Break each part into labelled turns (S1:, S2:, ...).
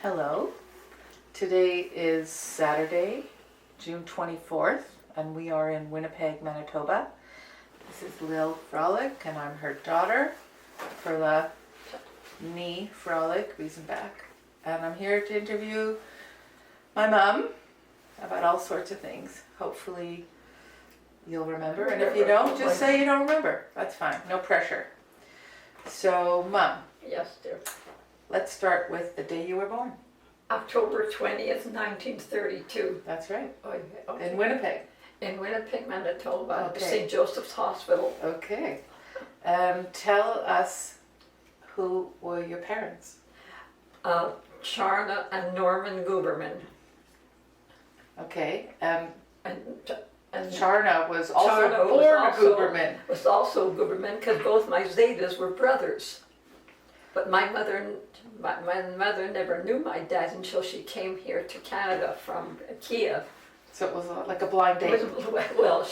S1: Hello. Today is Saturday, June 24th, and we are in Winnipeg, Manitoba. This is Lil Frohlich, and I'm her daughter, Perla Frohlich, Wiesenbach. And I'm here to interview my mom about all sorts of things. Hopefully you'll remember, and if you don't, just say you don't remember. That's fine, no pressure. So, Mom.
S2: Yes, dear.
S1: Let's start with the day you were born.
S2: October 20th, 1932.
S1: That's right.
S2: Okay.
S1: In Winnipeg.
S2: In Winnipeg, Manitoba,
S1: Okay.
S2: St. Joseph's Hospital.
S1: Okay. Tell us, who were your parents?
S2: Charna and Norman Guberman.
S1: Okay.
S2: And
S1: Charna was also
S2: Charna
S1: born a Guberman.
S2: Was also Guberman because both my Zetas were brothers. But my mother never knew my dad until she came here to Canada from Kiev.
S1: So it was like a blind date.
S2: Well,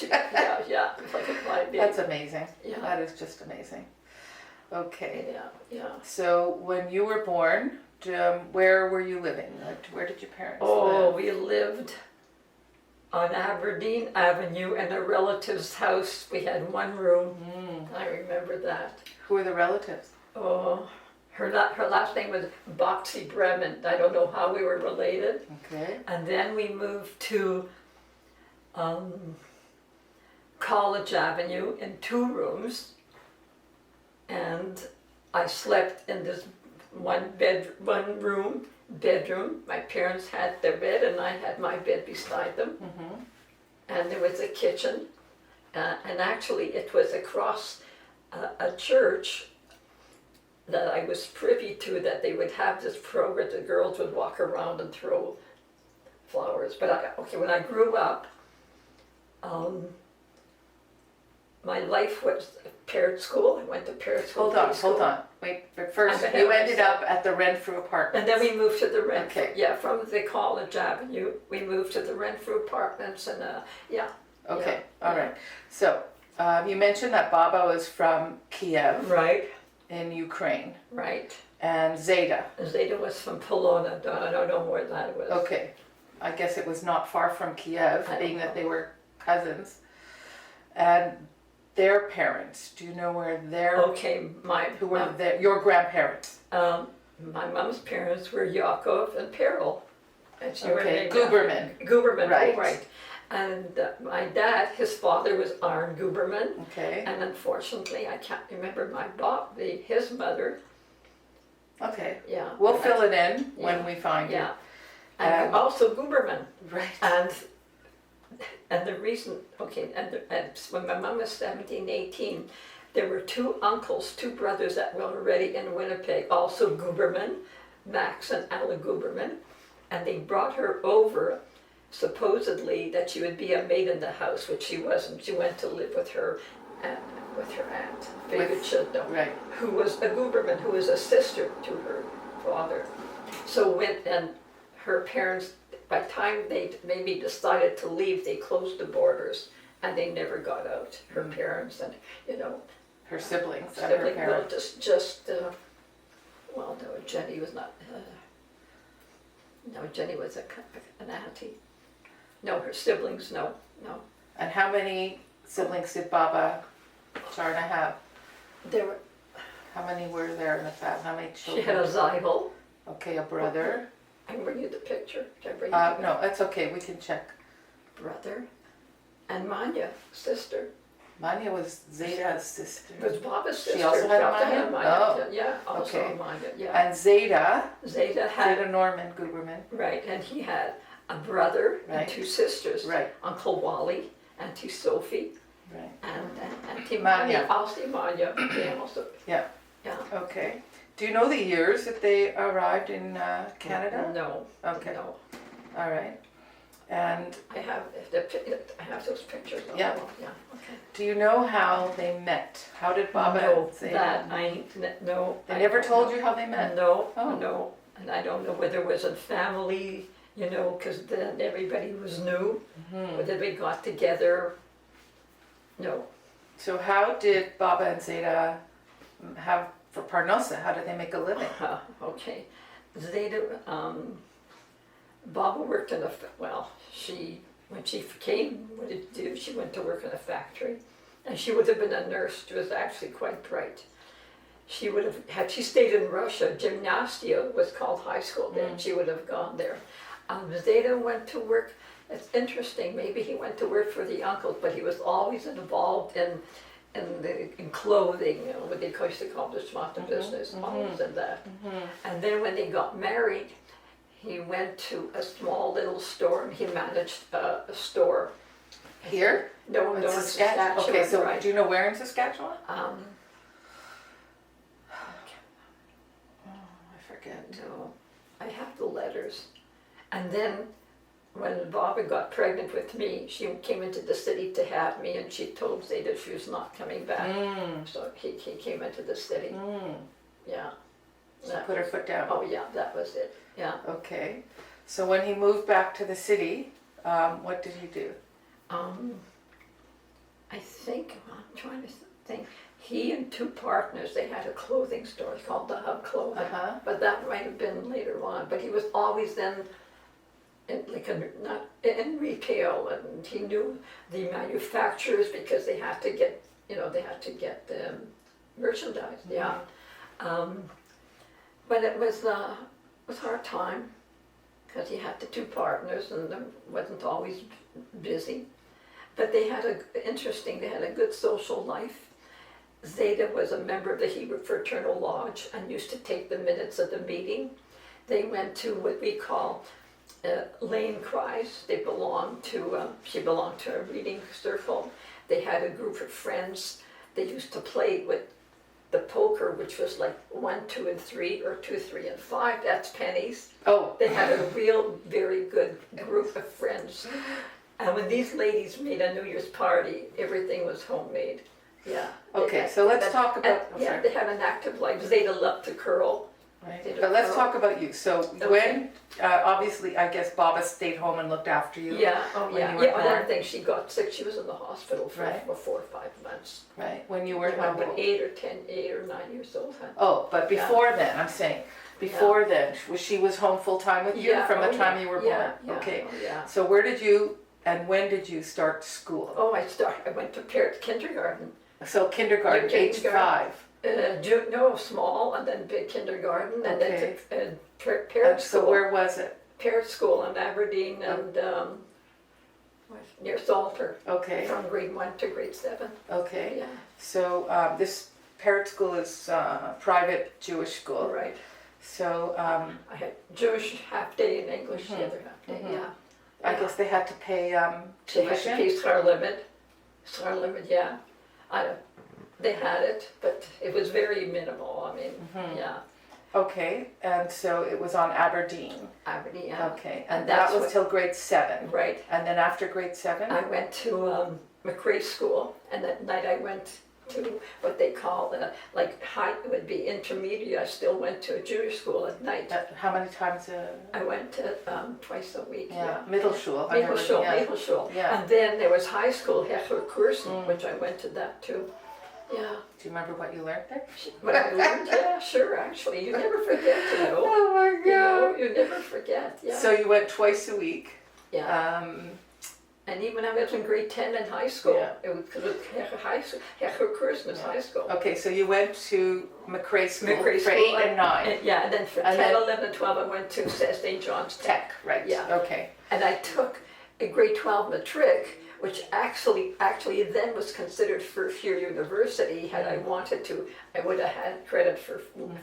S2: yeah, it was like a blind date.
S1: That's amazing.
S2: Yeah.
S1: That is just amazing. Okay.
S2: Yeah.
S1: So when you were born, where were you living? Where did your parents live?
S2: We lived on Aberdeen Avenue in a relative's house. We had one room. I remember that.
S1: Who were the relatives?
S2: Her last name was Boxy Bremen. I don't know how we were related.
S1: Okay.
S2: And then we moved to College Avenue in 2 rooms. And I slept in this one room bedroom. My parents had their bed and I had my bed beside them.
S1: Mm-hmm.
S2: And there was a kitchen. And actually it was across a church that I was privy to, that they would have this program. The girls would walk around and throw flowers. But when I grew up, my life was paired school. I went to paired school.
S1: Hold on. Wait, but first you ended up at the Renfrew apartments.
S2: And then we moved to the Renfrew.
S1: Okay.
S2: Yeah, from the College Avenue, we moved to the Renfrew apartments, and
S1: Okay, all right. So you mentioned that Baba was from Kiev.
S2: Right.
S1: In Ukraine.
S2: Right.
S1: And Zeta.
S2: Zeta was from Polona. I don't know where that was.
S1: Okay. I guess it was not far from Kiev, being that they were cousins. And their parents, do you know where their...
S2: Okay,
S1: your grandparents?
S2: My mom's parents were Yakov and Perla. And
S1: Guberman.
S2: Guberman,
S1: right.
S2: Right. And my dad, his father was Arn Guberman.
S1: Okay.
S2: And unfortunately, I can't remember his mother.
S1: Okay.
S2: Yeah.
S1: We'll fill it in when we find
S2: you.
S1: Yeah.
S2: And also Guberman.
S1: Right.
S2: And the reason, and when my mom was 17, 18, there were 2 uncles, 2 brothers that were already in Winnipeg, also Guberman, Max and Alla Guberman, and they brought her over supposedly that she would be a maid in the house, which she wasn't. She went to live with her aunt,
S1: Right.
S2: who was a Guberman, who was a sister to her father. So and her parents, by the time they maybe decided to leave, they closed the borders and they never got out. Her parents and,
S1: her siblings and her parents.
S2: Well, no, Jenny was not, Jenny was an auntie. No, her siblings, no.
S1: And how many siblings did Baba Charna have?
S2: There were...
S1: How many were there in the family? How many children?
S2: She had a Zyval.
S1: Okay, a brother.
S2: I can bring you the picture.
S1: No, that's okay. We can check.
S2: Brother. And Manya, sister.
S1: Manya was Zeta's sister.
S2: It was Baba's sister.
S1: She also had a Manya?
S2: Oh. Yeah, also a Manya, yeah.
S1: And Zeta
S2: had
S1: Norman Guberman.
S2: Right, and he had a brother and 2 sisters.
S1: Right.
S2: Uncle Wally, Auntie Sophie.
S1: Right.
S2: And Auntie Manya. Also Manya.
S1: Yeah.
S2: Yeah.
S1: Okay. Do you know the years that they arrived in Canada?
S2: No.
S1: Okay.
S2: No.
S1: All right. And
S2: I have those pictures.
S1: Yeah.
S2: Yeah. Okay.
S1: Do you know how they met? How did Baba say
S2: that?
S1: No. They never told you how they met?
S2: No. Oh. No. And I don't know whether it was a family, because then everybody was new. Mm-hmm. Whether they got together. No.
S1: So how did Baba and Zeta have for Parnosa? How did they make a living?
S2: Okay. Zeta, Baba worked in when she came, what did she do? She went to work in a factory. And she would have been a nurse. She was actually quite bright. She would have, had she stayed in Russia, gymnasia was called high school then, she would have gone there. Zeta went to work, it's interesting, maybe he went to work for the uncles, but he was always involved in clothing, you know, what they used to call the schmata business, always in that. And then when they got married, he went to a small little store, and he managed a store.
S1: Here?
S2: No,
S1: In
S2: in
S1: Saskatchewan.
S2: Saskatchewan.
S1: Okay, so
S2: right.
S1: do you know where in Saskatchewan?
S2: Um,
S1: I forget.
S2: no, I have the letters. And then when Baba got pregnant with me, she came into the city to have me, and she told Zeta she was not coming back. So he came into the city. Yeah.
S1: She put her foot down.
S2: Oh yeah, that was it. Yeah.
S1: Okay. So when he moved back to the city, what did he do?
S2: I think, I'm trying to think, he and two partners, they had a clothing store called the Hub Clothing, but that might have been later on, but he was always then in, not in retail, and he knew the manufacturers because they had to get, merchandise, yeah. But it was a hard time, because he had the two partners and wasn't always busy. But they had they had a good social life. Zeta was a member of the Hebrew Fraternal Lodge and used to take the minutes of the meeting. They went to what we call Lane Cries. She belonged to a reading circle. They had a group of friends. They used to play with the poker, which was like 1, 2, and 3, or 2, 3, and 5. That's pennies.
S1: Oh.
S2: They had a real, very good group of friends. And when these ladies made a New Year's party, everything was homemade. Yeah.
S1: Okay, so let's talk about.
S2: Yeah, they had an active life. Zeta loved to curl.
S1: Right. But let's talk about you. So when, obviously, I guess Baba stayed home and looked after you.
S2: Yeah. Oh
S1: when
S2: yeah.
S1: you were
S2: Yeah. One
S1: born.
S2: thing, she got sick. She was in the hospital for
S1: Right.
S2: 4 or 5 months.
S1: Right. When you were
S2: When
S1: how
S2: I've been
S1: old?
S2: 8 or 9 years old. Huh?
S1: Oh, but before then, I'm saying, before then, she was home full time with you from the time you were born.
S2: Yeah.
S1: Okay.
S2: Oh, yeah.
S1: So where did you and when did you start school?
S2: Oh, I went to Parrot kindergarten.
S1: So kindergarten,
S2: Yeah,
S1: age
S2: kindergarten.
S1: 5.
S2: No, small, and then big kindergarten, and
S1: Okay.
S2: then Parrot school.
S1: So where was it?
S2: Parrot school in Aberdeen and near Salter,
S1: Okay.
S2: from grade 1 to grade 7.
S1: Okay.
S2: Yeah,
S1: So this Parrot school is private Jewish school.
S2: right.
S1: So
S2: I had Jewish half day and English the other half day. Yeah.
S1: I guess they had to pay
S2: They had to
S1: tuition.
S2: pay Schar limit, yeah. They had it, but it was very minimal. I mean, yeah.
S1: Okay, and so it was on Aberdeen.
S2: Aberdeen, yeah.
S1: Okay,
S2: And
S1: and that
S2: that's
S1: was
S2: what-
S1: till grade 7.
S2: Right.
S1: And then after grade 7?
S2: I went to McRae School, and that night I went to what they call it would be intermediate. I still went to a Jewish school at night.
S1: How many times
S2: I went to twice a week.
S1: yeah, middle school. I remember,
S2: Middle school.
S1: Yeah.
S2: And then there was high school, Kursen, which I went to that too. Yeah.
S1: Do you remember what you learned there?
S2: What I learned, yeah, sure, actually. You never forget, you know.
S1: Oh my
S2: You never forget, yeah.
S1: So you went twice a week.
S2: yeah. And even when I was in grade 10 in high school,
S1: Yeah.
S2: it was high school, Kursen was high school.
S1: Okay, so you went to McRae School
S2: McRae
S1: for
S2: School,
S1: 8 and 9.
S2: And then for
S1: And
S2: 10,
S1: then-
S2: 11, and 12, I went to St. John's Tech.
S1: Tech, right?
S2: Yeah.
S1: Okay.
S2: And I took a grade 12 matric, which actually then was considered first year university. Had I wanted to, I would have had credit for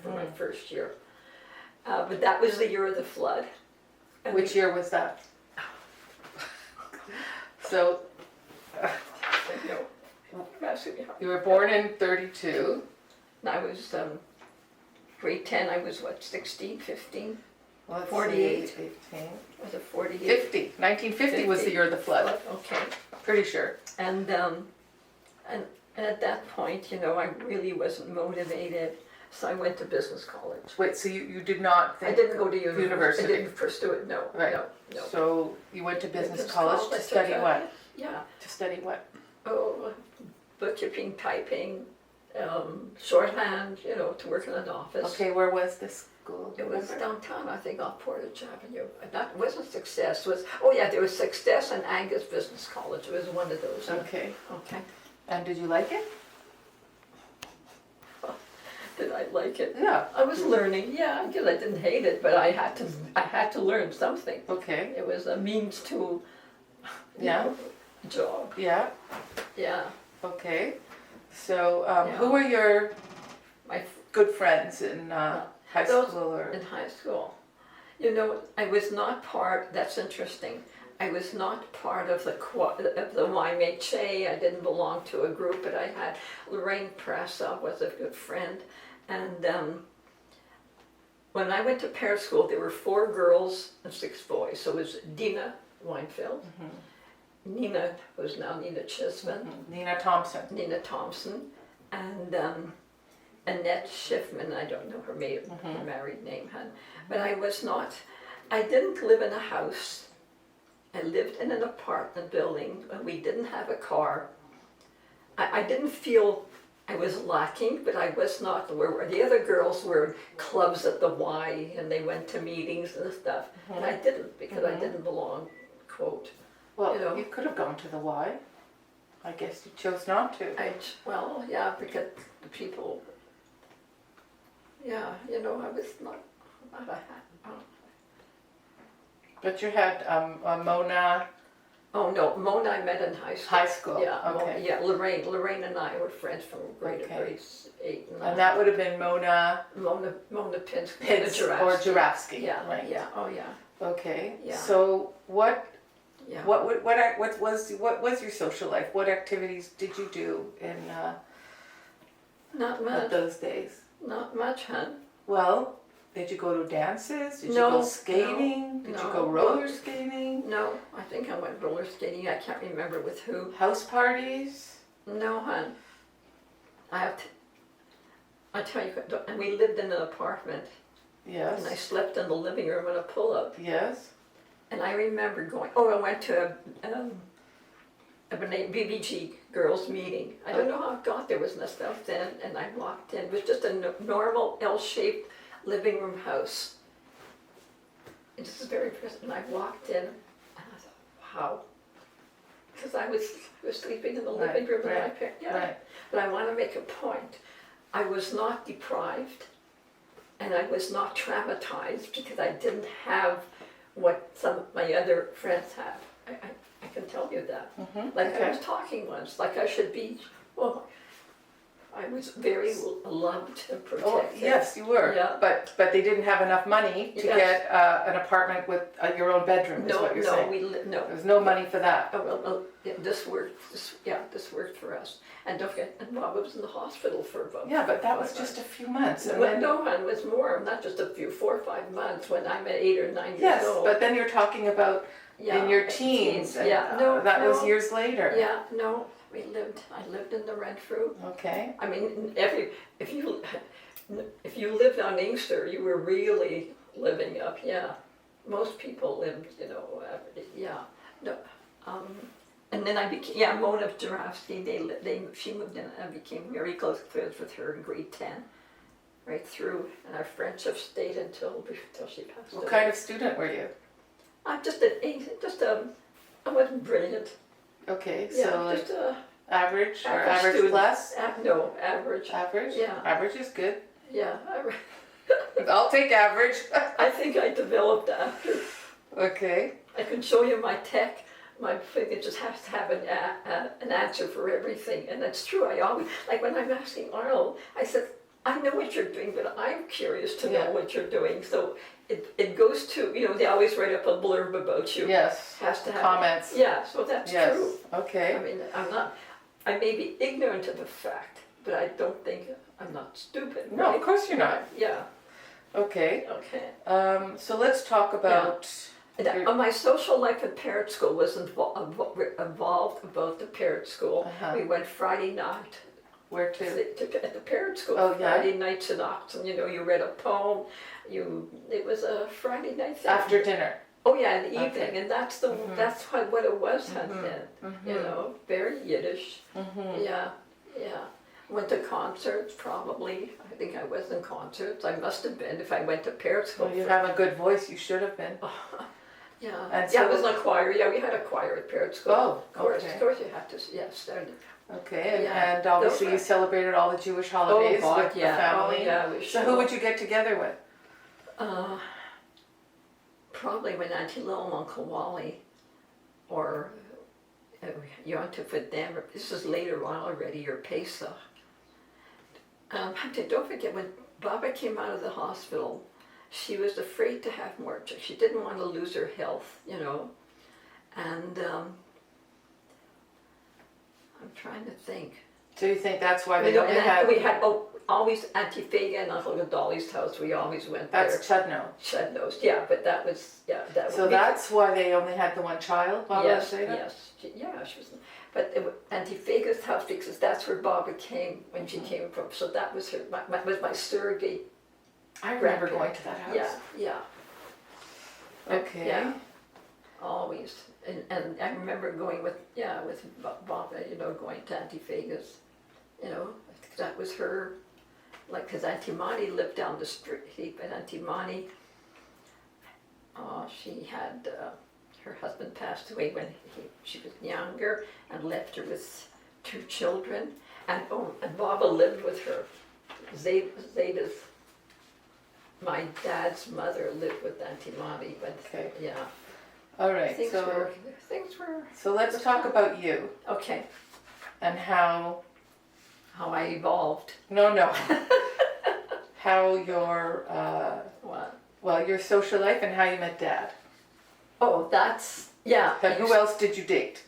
S2: my first year. But that was the year of the flood. And
S1: Which year was that? So you were born in 32.
S2: I was grade 10, I was what, 16, 15?
S1: Well, let's
S2: 48.
S1: see, 18.
S2: Was it 48?
S1: 50. 1950 was the year of the flood.
S2: Okay.
S1: Pretty sure.
S2: And at that point, you know, I really wasn't motivated, so I went to business college.
S1: Wait, so you did not
S2: I
S1: think...
S2: didn't go to university.
S1: University.
S2: I didn't pursue it, no.
S1: Right.
S2: No.
S1: So you went to business
S2: Business
S1: college
S2: college,
S1: to
S2: I took
S1: study
S2: a-
S1: what?
S2: Yeah.
S1: To study what?
S2: Oh, bookkeeping, typing, shorthand, you know, to work in an office.
S1: Okay, where was this school?
S2: It was
S1: Remember?
S2: downtown, I think, off Portage Avenue. That wasn't Success. There was Success and Angus Business College. It was one of those.
S1: Okay.
S2: Okay.
S1: And did you like it?
S2: Did I like it?
S1: Yeah.
S2: I was learning. Yeah, I guess I didn't hate it, but I had to learn something.
S1: Okay.
S2: It was a means to,
S1: Yeah.
S2: job.
S1: Yeah.
S2: Yeah.
S1: Okay. So,
S2: Yeah.
S1: who were your
S2: My
S1: good friends in high
S2: Those-
S1: school or?
S2: in high school. I was not part, that's interesting. I was not part of the YMHA. I didn't belong to a group, but I had Lorraine Pressa was a good friend. And when I went to parent school, there were 4 girls and 6 boys. So it was Dina Weinfeld, Nina, who's now Nina Chisman,
S1: Nina Thompson.
S2: Nina Thompson, and Annette Schiffman. I don't know her married name, but I didn't live in a house. I lived in an apartment building, and we didn't have a car. I didn't feel I was lacking, but I was not where the other girls were in clubs at the Y, and they went to meetings and stuff. And I didn't, because I didn't belong, quote.
S1: Well,
S2: You know.
S1: you could have gone to the Y. I guess you chose not to.
S2: Yeah, because the people, yeah, I was not a
S1: But you had Mona.
S2: Oh, no, Mona I met in high school.
S1: High school,
S2: Yeah,
S1: okay.
S2: Lorraine and I were friends from grade
S1: Okay.
S2: 8 and 9.
S1: And that would have been Mona
S2: Mona Pinsky.
S1: Pitts or Girafsky.
S2: Yeah,
S1: Right.
S2: yeah, oh yeah,
S1: Okay.
S2: Yeah.
S1: So what
S2: yeah.
S1: what was your social life? What activities did you do in
S2: Not much,
S1: those days?
S2: not much, hun.
S1: Well, did you go to dances? Did you
S2: No,
S1: go skating? Did you
S2: no.
S1: go roller skating?
S2: No, I think I went roller skating. I can't remember with who.
S1: House parties?
S2: No, hun. I tell you, and we lived in an apartment, and I
S1: Yes.
S2: slept in the living room in a pull-up.
S1: Yes.
S2: And I remember going, I went to a BBG girls meeting. I don't know how I got there, was no stuff then, and I walked in. It was just a normal L-shaped living room house. And this is very impressive. And I walked in, and I thought, wow. Because I was sleeping in the living room with my parents. Yeah.
S1: Right.
S2: But I want to make a point. I was not deprived, and I was not traumatized because I didn't have what some of my other friends have. I can tell you that. Like
S1: okay.
S2: I was talking once, like I should be, well, I was very loved and protected.
S1: Oh, yes, you were.
S2: Yeah.
S1: But they didn't have enough money to
S2: Yes.
S1: get an apartment with your own bedroom, is what you're saying.
S2: No.
S1: There's no money for that.
S2: Oh, well, yeah, this worked. This worked for us. And don't forget, and Bob was in the hospital for about.
S1: Yeah, but that was
S2: 5
S1: just a
S2: months.
S1: few months. And
S2: Well,
S1: then,
S2: no, it was more, not just a few, 4 or 5 months when I'm at 8 or 9 years
S1: yes,
S2: old.
S1: but then you're talking about
S2: Yeah,
S1: in your teens. And,
S2: Yeah, no,
S1: that was
S2: no.
S1: years later.
S2: Yeah, no, I lived in the Renfrew.
S1: Okay.
S2: I mean, if you lived on Inkster, you were really living up, yeah. Most people lived, yeah. No, and then I became, Mona Girafsky, she moved in, and I became very close friends with her in grade 10, right through, and our friendship stayed until she passed
S1: What
S2: away.
S1: kind of student were you?
S2: I'm I wasn't brilliant.
S1: Okay,
S2: Yeah,
S1: so like
S2: just a
S1: average or
S2: average
S1: average
S2: student.
S1: plus?
S2: No, average.
S1: Average?
S2: Yeah.
S1: Average is good.
S2: Yeah,
S1: I'll take average.
S2: I think I developed after.
S1: Okay.
S2: I can show you my tech. My finger just has to have an answer for everything, and that's true. I always, like when I'm asking Arnold, I said, I know what you're doing, but I'm curious to
S1: Yeah.
S2: know what you're doing. So it goes to, they always write up a blurb about you.
S1: Yes.
S2: Has to have
S1: Comments.
S2: Yeah, so that's
S1: Yes.
S2: true.
S1: Okay.
S2: I mean, I may be ignorant of the fact, but I don't think I'm not stupid.
S1: No,
S2: right?
S1: of course you're not.
S2: Yeah,
S1: Okay.
S2: okay.
S1: So let's talk about.
S2: My social life at parent school was involved about the parent school.
S1: Uh-huh.
S2: We went Friday night
S1: Where to?
S2: at the parent school.
S1: Oh, yeah?
S2: Friday nights in Oxon, you read a poem. It was a Friday night thing.
S1: After dinner.
S2: Oh yeah, in the
S1: Okay.
S2: evening, and that's what it was then. Very Yiddish.
S1: Mm-hmm.
S2: Yeah, yeah. Went to concerts, probably. I think I was in concerts. I must have been if I went to Periscope.
S1: Well, you have a good voice. You should have been.
S2: Yeah,
S1: And
S2: yeah,
S1: so-
S2: it was in a choir. Yeah, we had a choir at Periscope.
S1: Oh,
S2: Of course you had to, yeah, start.
S1: Okay,
S2: Yeah,
S1: and obviously
S2: those
S1: you
S2: were-
S1: celebrated all the Jewish holidays
S2: God,
S1: with
S2: yeah.
S1: the family.
S2: Oh, yeah, we
S1: So
S2: sure.
S1: who would you get together with?
S2: Probably when Auntie Lil and Uncle Wally, or you want to put them, this is later on already, or Pesach. Don't forget, when Baba came out of the hospital, she was afraid to have more children. She didn't want to lose her health, you know. And I'm trying to think.
S1: So you think that's why
S2: We
S1: they only had...
S2: had always Auntie Fega and Uncle Dolly's house. We always went
S1: That's
S2: there.
S1: Chudno.
S2: Chudno's, yeah, but that was, yeah, that
S1: So
S2: was.
S1: that's why they only had the one child, Baba
S2: Yes,
S1: Zeta?
S2: yes, yeah, she was, but Auntie Fega's house, because that's where Baba came when she came from, so that was her, was my surrogate.
S1: I remember
S2: grandparent.
S1: going to that house.
S2: Yeah, yeah.
S1: Okay.
S2: Yeah, always, and I remember going with Baba, you know, going to Auntie Fega's, you know, that was her, like, because Auntie Monty lived down the street, but Auntie Monty, she had, her husband passed away when she was younger and left her with 2 children. And Baba lived with her. Zeta's, my dad's mother lived with Auntie Monty, but
S1: Okay.
S2: yeah.
S1: All right,
S2: Things
S1: so
S2: were,
S1: let's talk about you
S2: okay,
S1: and how
S2: I evolved.
S1: No. How your,
S2: What?
S1: well, your social life and how you met Dad.
S2: Oh, that's, yeah.
S1: And who else did you date?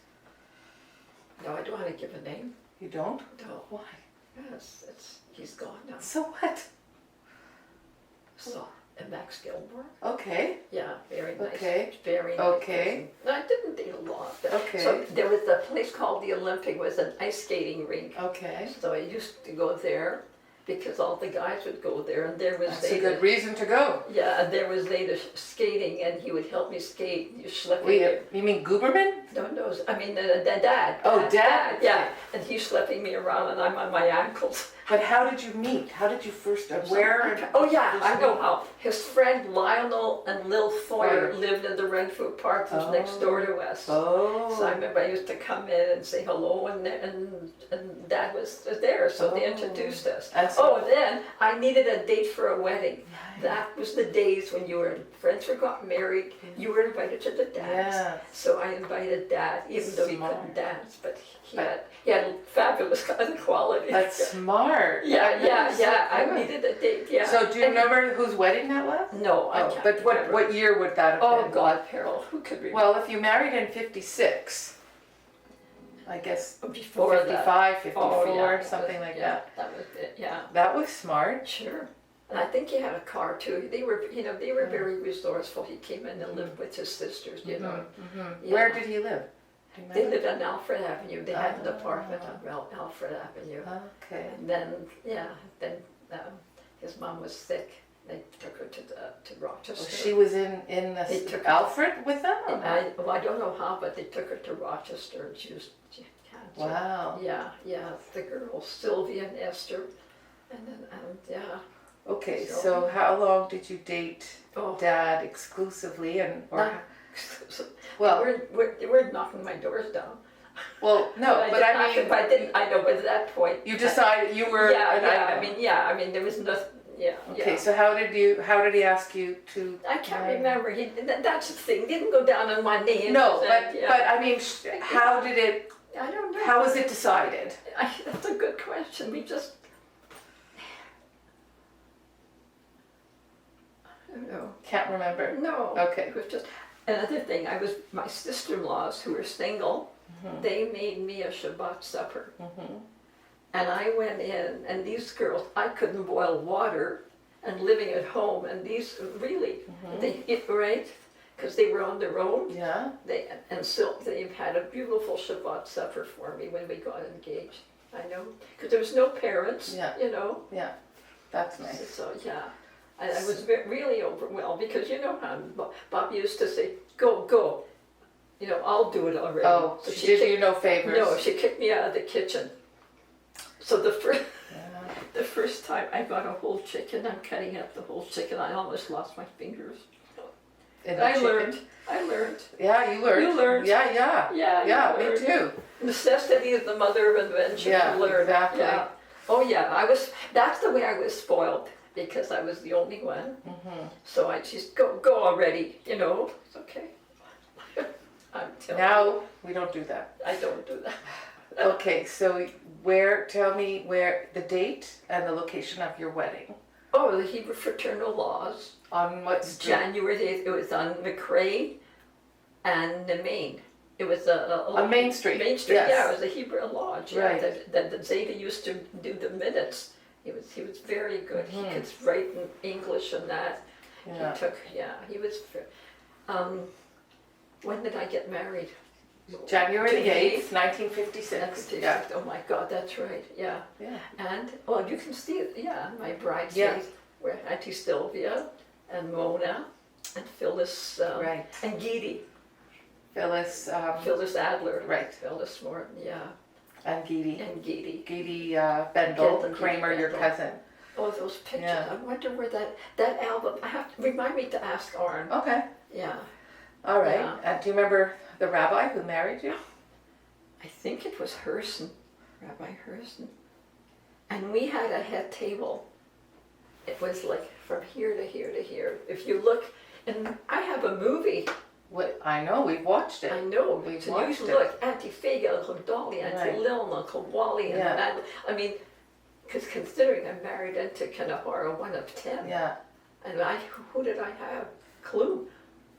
S2: No, I don't want to give a name.
S1: You don't?
S2: No.
S1: Why?
S2: Yes, he's gone now.
S1: So what?
S2: So, and Max Gilmore.
S1: Okay,
S2: Yeah, very nice.
S1: Okay.
S2: Very nice.
S1: Okay.
S2: person. No, I didn't date a lot. But,
S1: Okay.
S2: So there was a place called the Olympic, was an ice skating rink.
S1: okay.
S2: So I used to go there because all the guys would go there, and there was
S1: That's a
S2: Zeta.
S1: good reason to go.
S2: Yeah, and there was Zeta skating, and he would help me skate. You schlepping
S1: Wait,
S2: me.
S1: you mean Guberman?
S2: No, I mean the dad.
S1: Oh, Dad.
S2: Yeah, and he's schlepping me around, and I'm on my ankles.
S1: But how did you meet? How did you first, where? and-
S2: Oh yeah, I know how. His friend Lionel and Lil Foyer
S1: Foyer.
S2: lived in the Renfrew Park, which was next door to us.
S1: Oh.
S2: So I remember I used to come in and say hello, and Dad was there, so they
S1: Oh.
S2: introduced us.
S1: And so-
S2: Then I needed a date for a wedding. That was the days when friends were got married, you were invited to the dance.
S1: Yeah.
S2: So I invited Dad, even though he
S1: Smart.
S2: couldn't dance, but he had fabulous qualities.
S1: That's smart.
S2: Yeah. I
S1: Good.
S2: needed a date, yeah.
S1: So do you remember whose wedding that was?
S2: No, I
S1: Oh,
S2: can't
S1: but
S2: remember.
S1: what year would that have
S2: Oh
S1: been?
S2: God, Perla, who could remember?
S1: Well, if you married in 56, I guess
S2: Before that.
S1: 55, 54,
S2: Oh, yeah,
S1: something like
S2: yeah,
S1: that.
S2: that was it, yeah.
S1: That was smart.
S2: Sure. And I think he had a car too. They were very resourceful. He came in and lived with his sisters, you know.
S1: Mm-hmm.
S2: Yeah.
S1: Where did he live? Do you
S2: They
S1: remember?
S2: lived on Alfred Avenue. They had an
S1: Ah.
S2: apartment on Alfred Avenue.
S1: Okay.
S2: And then, his mom was sick. They took her to Rochester.
S1: She was in
S2: They
S1: the
S2: took-
S1: Alfred with them? Or not?
S2: I don't know how, but they took her to Rochester, and she had cancer.
S1: Wow.
S2: Yeah, the girls, Sylvia and Esther, and then,
S1: Okay,
S2: So-
S1: so how long did you date
S2: oh,
S1: Dad exclusively
S2: Not-
S1: well,
S2: they were knocking my doors down.
S1: no, but I mean,
S2: I know, but at that point.
S1: you decided you were an idol.
S2: I mean, there was nothing,
S1: Okay, so how did he ask you to?
S2: I can't
S1: marry?
S2: remember, that's the thing, didn't go down on one knee and
S1: No,
S2: present,
S1: but I mean, how did it?
S2: I don't know.
S1: How was it decided?
S2: That's a good question, we just, I don't know.
S1: Can't remember.
S2: No.
S1: Okay.
S2: It was just, another thing, my sister-in-laws who were single, they made me a Shabbat supper.
S1: Mm-hmm.
S2: And I went in, and these girls, I couldn't boil water, and living at home, and these really, right? Because they were on their own.
S1: Yeah.
S2: They had a beautiful Shabbat supper for me when we got engaged. I know, because there was no parents,
S1: Yeah.
S2: you know.
S1: Yeah. That's nice.
S2: So yeah, I was really overwhelmed because you know how Bob used to say, "Go, you know, I'll do it already."
S1: Oh,
S2: So
S1: she did you no favors.
S2: No, she kicked me out of the kitchen. So the first The first time I got a whole chicken, I'm cutting up the whole chicken, I almost lost my fingers.
S1: In the
S2: I
S1: chicken?
S2: learned.
S1: Yeah, you learned.
S2: You learned.
S1: Yeah.
S2: Yeah, you
S1: Me
S2: learned.
S1: too.
S2: Necessity is the mother of invention.
S1: Yeah,
S2: You learn.
S1: exactly.
S2: Yeah. Oh yeah, that's the way I was spoiled, because I was the only one.
S1: Mm-hmm.
S2: So I just go already, you know, it's okay. I'm telling you,
S1: Now we don't do that.
S2: I don't do that.
S1: Okay, so tell me where the date and the location of your wedding.
S2: Oh, the Hebrew Fraternal Laws.
S1: On what street?
S2: January 8th, it was on McRae and the Main. It was
S1: On Main Street.
S2: Main Street,
S1: yes.
S2: yeah, it was a Hebrew lodge. Yeah,
S1: Right.
S2: that Zeta used to do the minutes. He was very good.
S1: Mhm.
S2: He could write in English and that.
S1: Yeah.
S2: He was. When did I get married?
S1: January the 8th, 1956.
S2: That's
S1: Yeah.
S2: Oh my God, that's right. Yeah.
S1: Yeah.
S2: And well, you can see it. Yeah, my bridesmaids
S1: Yeah.
S2: were Auntie Sylvia and Mona and Phyllis
S1: Right.
S2: and Geedy.
S1: Phyllis.
S2: Phyllis Adler.
S1: Right.
S2: Phyllis Morton. Yeah.
S1: And Geedy.
S2: And Geedy.
S1: Geedy Bendel,
S2: Geedy
S1: Kramer, your
S2: Bendel.
S1: cousin.
S2: Oh, those pictures.
S1: Yeah.
S2: I wonder where that album. Remind me to ask Arn.
S1: Okay.
S2: Yeah.
S1: All right.
S2: Yeah.
S1: Do you remember the rabbi who married you?
S2: I think it was Herson, Rabbi Herson. And we had a head table. It was like from here to here to here. If you look, and I have a movie.
S1: What I know, we've watched it.
S2: I know.
S1: We've
S2: So
S1: watched
S2: you
S1: it.
S2: look, Auntie Fega, Uncle Dolly, Auntie
S1: Right.
S2: Lil, Uncle Wally, and
S1: Yeah.
S2: that. I mean, because considering I'm married into Kanahara, one of 10.
S1: Yeah.
S2: And who did I have? Clue.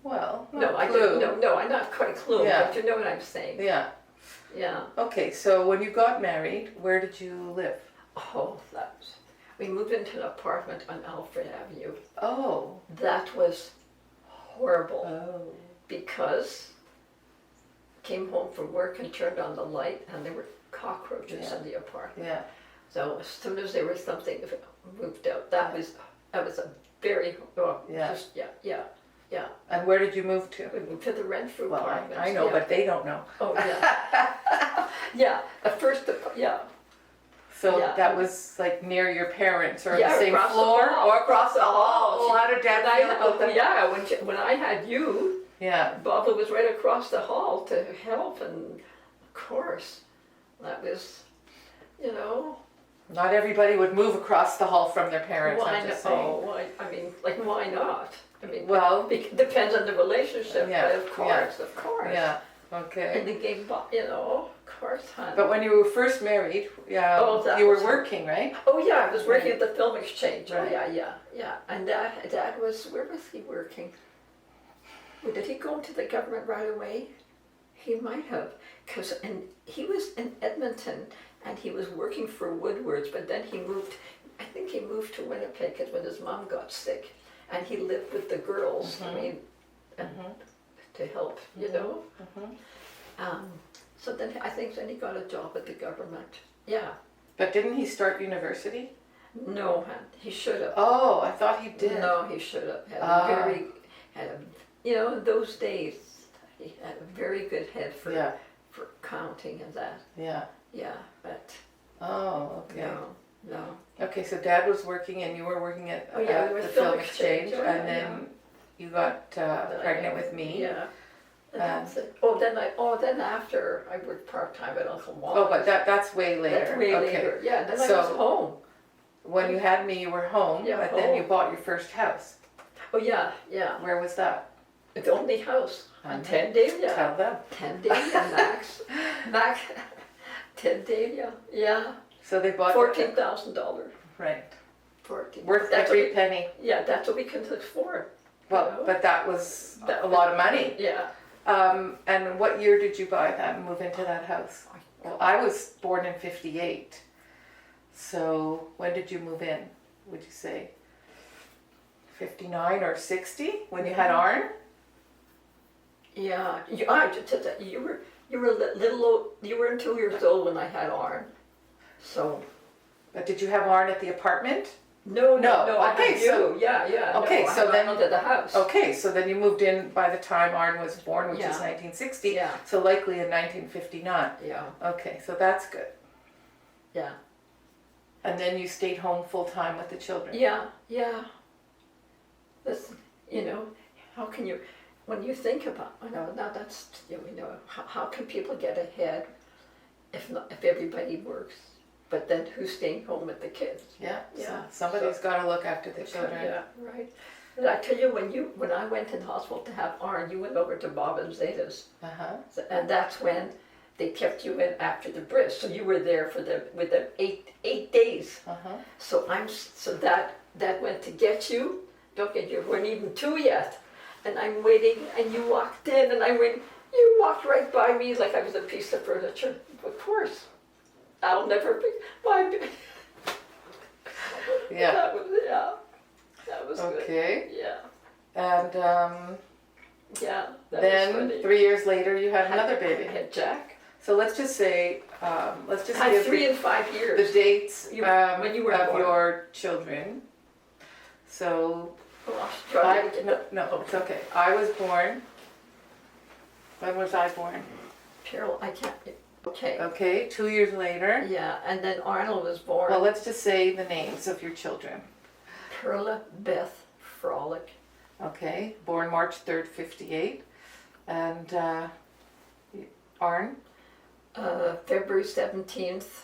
S1: Well,
S2: No,
S1: not
S2: I
S1: Clue.
S2: didn't. No, I'm not quite Clue,
S1: Yeah.
S2: but you know what I'm saying.
S1: Yeah.
S2: Yeah.
S1: Okay, so when you got married, where did you live?
S2: Oh, we moved into an apartment on Alfred Avenue.
S1: Oh.
S2: That was horrible
S1: Oh.
S2: because came home from work and turned on the light and there were cockroaches
S1: Yeah.
S2: in the apartment.
S1: Yeah.
S2: So as soon as there was something moved out, that was a very
S1: Yeah.
S2: just yeah.
S1: And where did you move to?
S2: We moved to the rent-free
S1: Well,
S2: apartment.
S1: I know,
S2: yeah.
S1: but they don't know.
S2: Oh yeah. Yeah. At first, yeah.
S1: So
S2: Yeah.
S1: that was like near your parents or
S2: Yeah,
S1: the same
S2: across the
S1: floor
S2: hall.
S1: or across the hall.
S2: She-
S1: Oh, how did Dad
S2: When
S1: feel about that?
S2: Yeah, when I had you.
S1: Yeah.
S2: Baba was right across the hall to help, and of course, that was, you know.
S1: Not everybody would move across the hall from their parents,
S2: Why
S1: I'm
S2: not?
S1: just saying.
S2: Oh, I mean, like, why not? I mean,
S1: Well,
S2: depends on the relationship,
S1: Yeah,
S2: but of course.
S1: yeah,
S2: And
S1: okay.
S2: the game, you know, of course, hon.
S1: But when you were first married,
S2: Oh, that
S1: you were
S2: was-
S1: working, right?
S2: Oh yeah, I was working at the film exchange.
S1: Right.
S2: Oh yeah. And Dad was, where was he working? Well, did he go into the government right away? He might have, and he was in Edmonton and he was working for Woodward's, but then he moved, I think he moved to Winnipeg because when his mom got sick and he lived with the girls, I mean, and to help, you know. So then I think then he got a job at the government. Yeah.
S1: But didn't he start university?
S2: No, hon, he should have.
S1: Oh, I thought he did.
S2: No, he should have had
S1: Ah.
S2: you know, in those days, he had a very good head for
S1: Yeah,
S2: for counting and that.
S1: yeah.
S2: Yeah, but
S1: Oh, okay.
S2: no.
S1: Okay, so Dad was working and you were working at
S2: Oh, yeah, we were
S1: the
S2: film
S1: film exchange,
S2: exchange. Oh,
S1: and
S2: yeah,
S1: then you got
S2: Then I
S1: pregnant
S2: got-
S1: with me.
S2: Yeah. And that's it. Then after I worked part-time at Uncle Walter's.
S1: Oh, but that's way later.
S2: That's way
S1: okay.
S2: later. Yeah, then I
S1: So-
S2: was home.
S1: When you had me, you were home,
S2: Yeah,
S1: but then you
S2: home.
S1: bought your first house.
S2: Oh, yeah.
S1: Where was that?
S2: The only house
S1: I
S2: on
S1: know.
S2: 10 Dahlia.
S1: Tell them.
S2: 10 Dahlia, Max. 10 Dahlia, yeah.
S1: So they bought
S2: $14,000.
S1: Right.
S2: 14.
S1: Worth
S2: That's
S1: every
S2: what we-
S1: penny.
S2: Yeah, that's what we can afford.
S1: Well,
S2: you know?
S1: but that was
S2: That
S1: a lot of money.
S2: Yeah.
S1: And what year did you buy that and move into that house? Well, I was born in 58. So when did you move in, would you say? 59 or 60 when you had Arn?
S2: Yeah. You were you were 2 years old when I had Arn. So.
S1: But did you have Arn at the apartment?
S2: No. I
S1: Okay,
S2: had you.
S1: so-
S2: Yeah.
S1: Okay,
S2: no,
S1: so
S2: I
S1: then-
S2: went to the house.
S1: Okay, so then you moved in by the time Arn was born, which
S2: Yeah.
S1: is 1960.
S2: Yeah.
S1: So likely in 1959.
S2: Yeah.
S1: Okay, so that's good.
S2: Yeah.
S1: And then you stayed home full time with the children.
S2: Yeah, yeah. This, how can you, when you think about, now that's, how can people get ahead if everybody works? But then who's staying home with the kids?
S1: Yeah.
S2: Yeah.
S1: Somebody's got to look after the children.
S2: Yeah, right. And I tell you, when I went in hospital to have Arn, you went over to Bob and Zeta's. And that's when they kept you in after the bris. So you were there with the 8 days. So that went to get you. Don't get you weren't even 2 yet. And I'm waiting, and you walked in, and you walked right by me like I was a piece of furniture. Of course, I'll never be my.
S1: Yeah.
S2: That was
S1: okay.
S2: Good. Yeah.
S1: And
S2: yeah.
S1: then 3 years later, you had another
S2: I
S1: baby.
S2: had Jack.
S1: So let's just say, let's just
S2: I had
S1: give
S2: 3 and 5 years.
S1: the dates
S2: when you were
S1: of
S2: born.
S1: your children. So, no, it's okay. I was born. When was I born?
S2: Perla, I can't. Okay.
S1: Okay, 2 years later.
S2: Yeah, and then Arnold was born.
S1: Well, let's just say the names of your children.
S2: Perla Beth Frohlich.
S1: Okay, born March 3rd, 58. And Arn?
S2: February 17th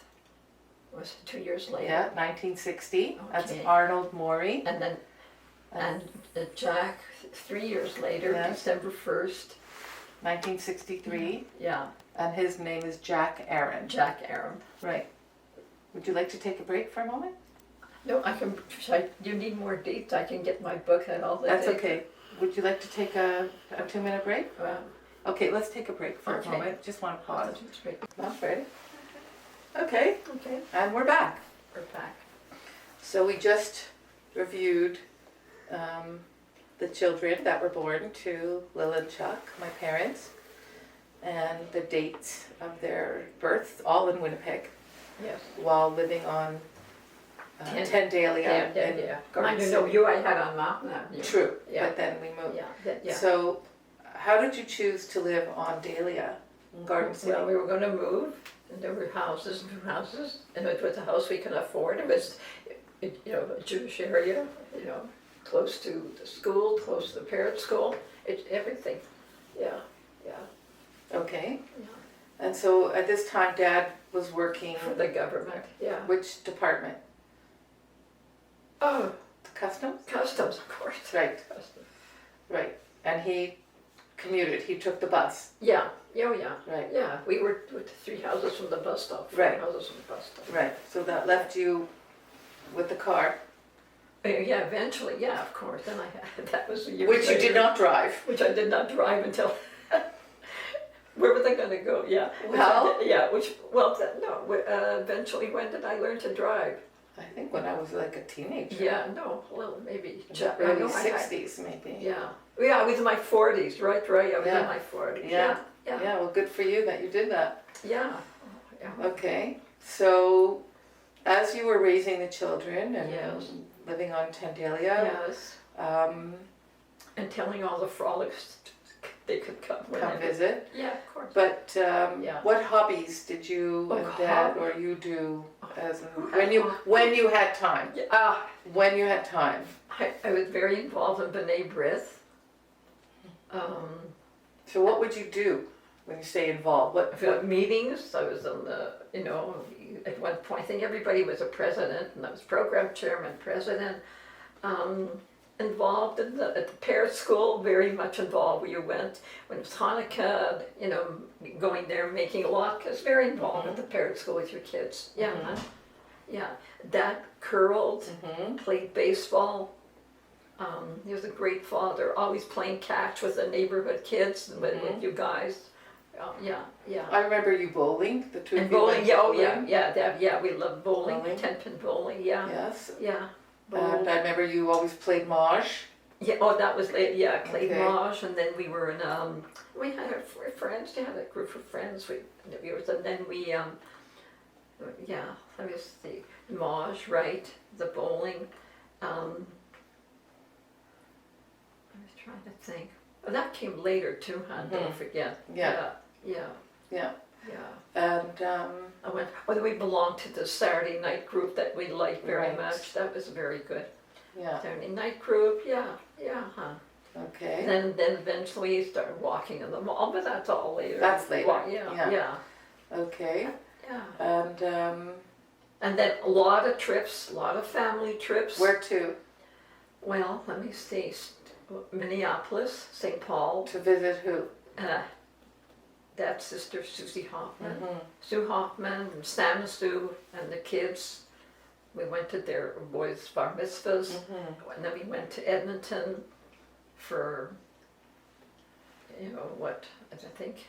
S2: was 2 years later.
S1: Yeah, 1960. That's
S2: Okay.
S1: Arnold Maury.
S2: And then Jack 3 years later,
S1: Yeah.
S2: December 1st.
S1: 1963.
S2: Yeah,
S1: And his name is Jack Aaron.
S2: Jack Aaron.
S1: Right. Would you like to take a break for a moment?
S2: No, I can. You need more dates. I can get my book and all that.
S1: That's okay. Would you like to take a 2-minute break? Okay, let's take a break for
S2: Okay.
S1: a moment. Just want to pause.
S2: Straight.
S1: Not ready? Okay,
S2: Okay,
S1: and we're back.
S2: we're back.
S1: So we just reviewed the children that were born to Lil and Chuck, my parents, and the dates of their births, all in Winnipeg,
S2: Yes.
S1: while living on Tendalia.
S2: Yeah.
S1: Garden
S2: I
S1: City.
S2: you I had on Mountain Avenue.
S1: True,
S2: Yeah.
S1: but then we moved.
S2: Yeah.
S1: So, how did you choose to live on Dahlia in Garden City?
S2: Well, we were going to move, and there were houses, new houses, and it was a house we could afford. It was, a Jewish area, close to the school, close to the parent school, everything. Yeah.
S1: Okay.
S2: Yeah.
S1: And so at this time, Dad was working.
S2: For the government, yeah.
S1: Which department?
S2: Oh,
S1: Customs?
S2: customs, of course.
S1: Right,
S2: Customs.
S1: right. And he commuted. He took the bus.
S2: Yeah, yeah.
S1: Right,
S2: Yeah, we were with 3 houses from the bus stop. 4
S1: Right.
S2: houses from the bus stop.
S1: right. So that left you with the car,
S2: Yeah, eventually, yeah, of course. Then that was a year
S1: which you did
S2: later,
S1: not drive.
S2: Which I did not drive until. Where were they going to go? Yeah.
S1: Well-
S2: Eventually, when did I learn to drive?
S1: I think when I was like a teenager.
S2: Yeah, no, well, maybe.
S1: In the early 60s, maybe.
S2: Yeah. Yeah, I was in my 40s, right, I was
S1: Yeah.
S2: in my 40s.
S1: Yeah.
S2: Yeah.
S1: Yeah, well, good for you that you did that.
S2: Yeah. Yeah.
S1: Okay, so as you were raising the children and
S2: Yes.
S1: living on Tendalia,
S2: Yes.
S1: um,
S2: And telling all the frolics they could come
S1: come
S2: whenever.
S1: visit.
S2: Yeah, of course.
S1: But
S2: Yeah.
S1: what hobbies did you
S2: Oh,
S1: and Dad or you do as when you had time?
S2: Yeah,
S1: When you had time.
S2: I was very involved in B'nai B'rith.
S1: So what would you do when you say involved? What
S2: Meetings, I was on the, at one point, I think everybody was a president, and I was program chairman, president. Involved at the parent school, very much involved. Where you went when it was Hanukkah, going there, making latkes, very involved at the parent school with your kids. Yeah, yeah. Dad curled, played baseball. He was a great father, always playing catch with the neighborhood kids and with you guys. Yeah.
S1: I remember you bowling, the two of
S2: And
S1: you
S2: bowling,
S1: went
S2: yeah,
S1: bowling.
S2: yeah, we loved bowling,
S1: Bowling.
S2: 10-pin bowling, yeah.
S1: Yes.
S2: Yeah.
S1: And I remember you always played Maj.
S2: Yeah, oh, that was late. Yeah, played
S1: Okay.
S2: Maj, and then we were in. We had our friends. We had a group of friends. And then we. Yeah, let me see. Maj, right? The bowling. I was trying to think. Oh, that came later too, huh? Don't forget.
S1: Yeah.
S2: Yeah.
S1: Yeah. And
S2: I went, whether we belonged to the Saturday night group that we liked very
S1: Right.
S2: much. That was very good.
S1: yeah,
S2: Saturday night group, huh.
S1: okay.
S2: Then eventually we started walking in the mall, but that's all later.
S1: That's later,
S2: Yeah.
S1: yeah. Okay.
S2: Yeah.
S1: And
S2: And then a lot of trips, a lot of family trips.
S1: where to?
S2: Well, let me see. Minneapolis, St. Paul,
S1: To visit who?
S2: Dad's sister Susie Hoffman,
S1: Mhm.
S2: Sue Hoffman, and Sam and Sue, and the kids. We went to their boys' bar mitzvahs,
S1: Mhm.
S2: and then we went to Edmonton for, what, I think.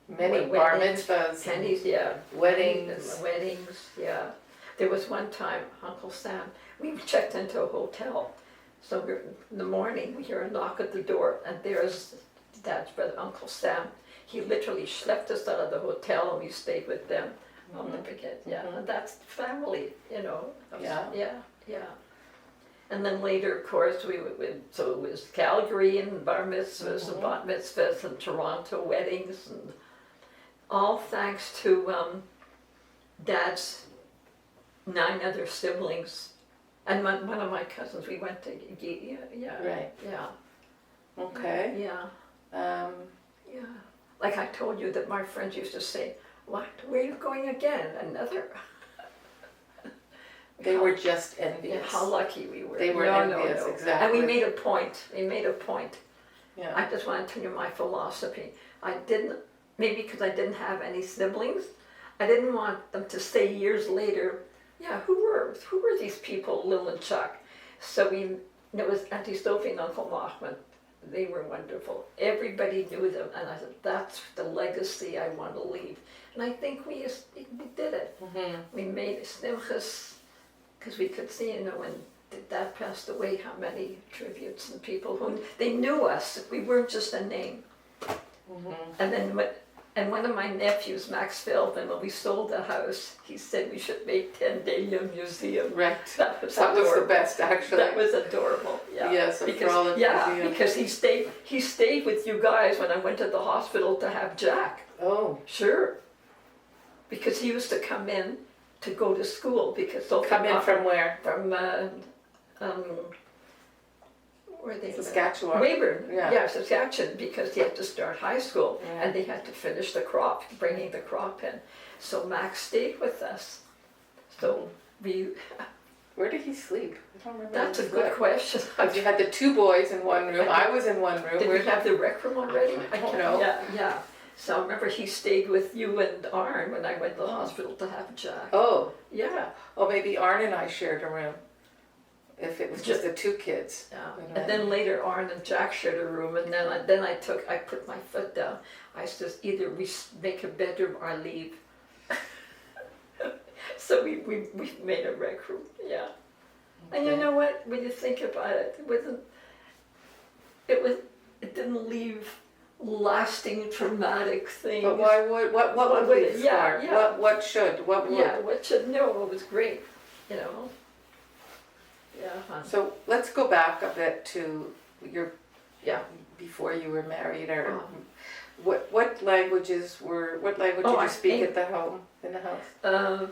S1: Many bar
S2: Weddings,
S1: mitzvahs.
S2: Pennies, yeah.
S1: Weddings.
S2: Weddings, yeah. There was one time, Uncle Sam, we checked into a hotel. So in the morning, we hear a knock at the door, and there's Dad's brother, Uncle Sam. He literally schlepped us out of the hotel, and we stayed with them on the picket. Yeah,
S1: Mhm.
S2: and that's family,
S1: Yeah.
S2: Yeah. And then later, of course, so it was Calgary and bar mitzvahs and bat mitzvahs and Toronto weddings, and all thanks to Dad's 9 other siblings. And one of my cousins, we went to, yeah.
S1: Right.
S2: Yeah.
S1: Okay.
S2: Yeah.
S1: Um,
S2: Yeah. Like I told you that my friends used to say, what, where are you going again? Another?
S1: they were just
S2: Yeah,
S1: envious.
S2: how lucky we were.
S1: They were envious, exactly.
S2: And we made a point.
S1: Yeah.
S2: I just want to tell you my philosophy. Maybe because I didn't have any siblings, I didn't want them to say years later, yeah, who were these people, Lil and Chuck? So it was Auntie Sophie and Uncle Machman. They were wonderful. Everybody knew them, and I said, that's the legacy I want to leave. And I think we did it.
S1: Mhm.
S2: We made simchas, because we could see, when Dad passed away, how many tributes and people who, they knew us. We weren't just a name.
S1: Mhm.
S2: And then one of my nephews, Max Feldman, when we sold the house, he said we should make 10-day museum.
S1: Right.
S2: That was
S1: That was the
S2: adorable.
S1: best, actually.
S2: That was adorable. Yeah.
S1: Yes, a frolic museum.
S2: Because he stayed with you guys when I went to the hospital to have Jack.
S1: Oh,
S2: Sure. Because he used to come in to go to school because Sophie
S1: come in from where?
S2: from where they
S1: Saskatchewan.
S2: Weyburn,
S1: Yeah.
S2: Saskatchewan, because he had to start high school
S1: Yeah.
S2: and they had to finish the crop, bringing the crop in. So Max stayed with us. So
S1: Where did he sleep? I don't remember.
S2: that's a
S1: where he
S2: good question.
S1: slept. You had the 2 boys in one room. I was in one room.
S2: Did
S1: Where
S2: we have the rec room already?
S1: I don't know.
S2: Yeah. So I remember he stayed with you and Arn when I went to the hospital to have Jack.
S1: Oh,
S2: Yeah.
S1: maybe Arn and I shared a room. If it was just the 2 kids.
S2: Yeah,
S1: And
S2: and then later Arn and Jack shared a room, and then I put my foot down. I said, either we make a bedroom or leave. So we made a rec room, yeah. And you
S1: Okay.
S2: know what? When you think about it, it didn't leave lasting traumatic things.
S1: But why would, what would
S2: would
S1: we
S2: it- yeah,
S1: start?
S2: yeah.
S1: What should, what would?
S2: Yeah, what should know? It was great, Yeah.
S1: So let's go back a bit to
S2: Yeah.
S1: before you were married, or
S2: Uh-huh.
S1: what languages did
S2: I
S1: you speak
S2: think-
S1: at the home, in the house?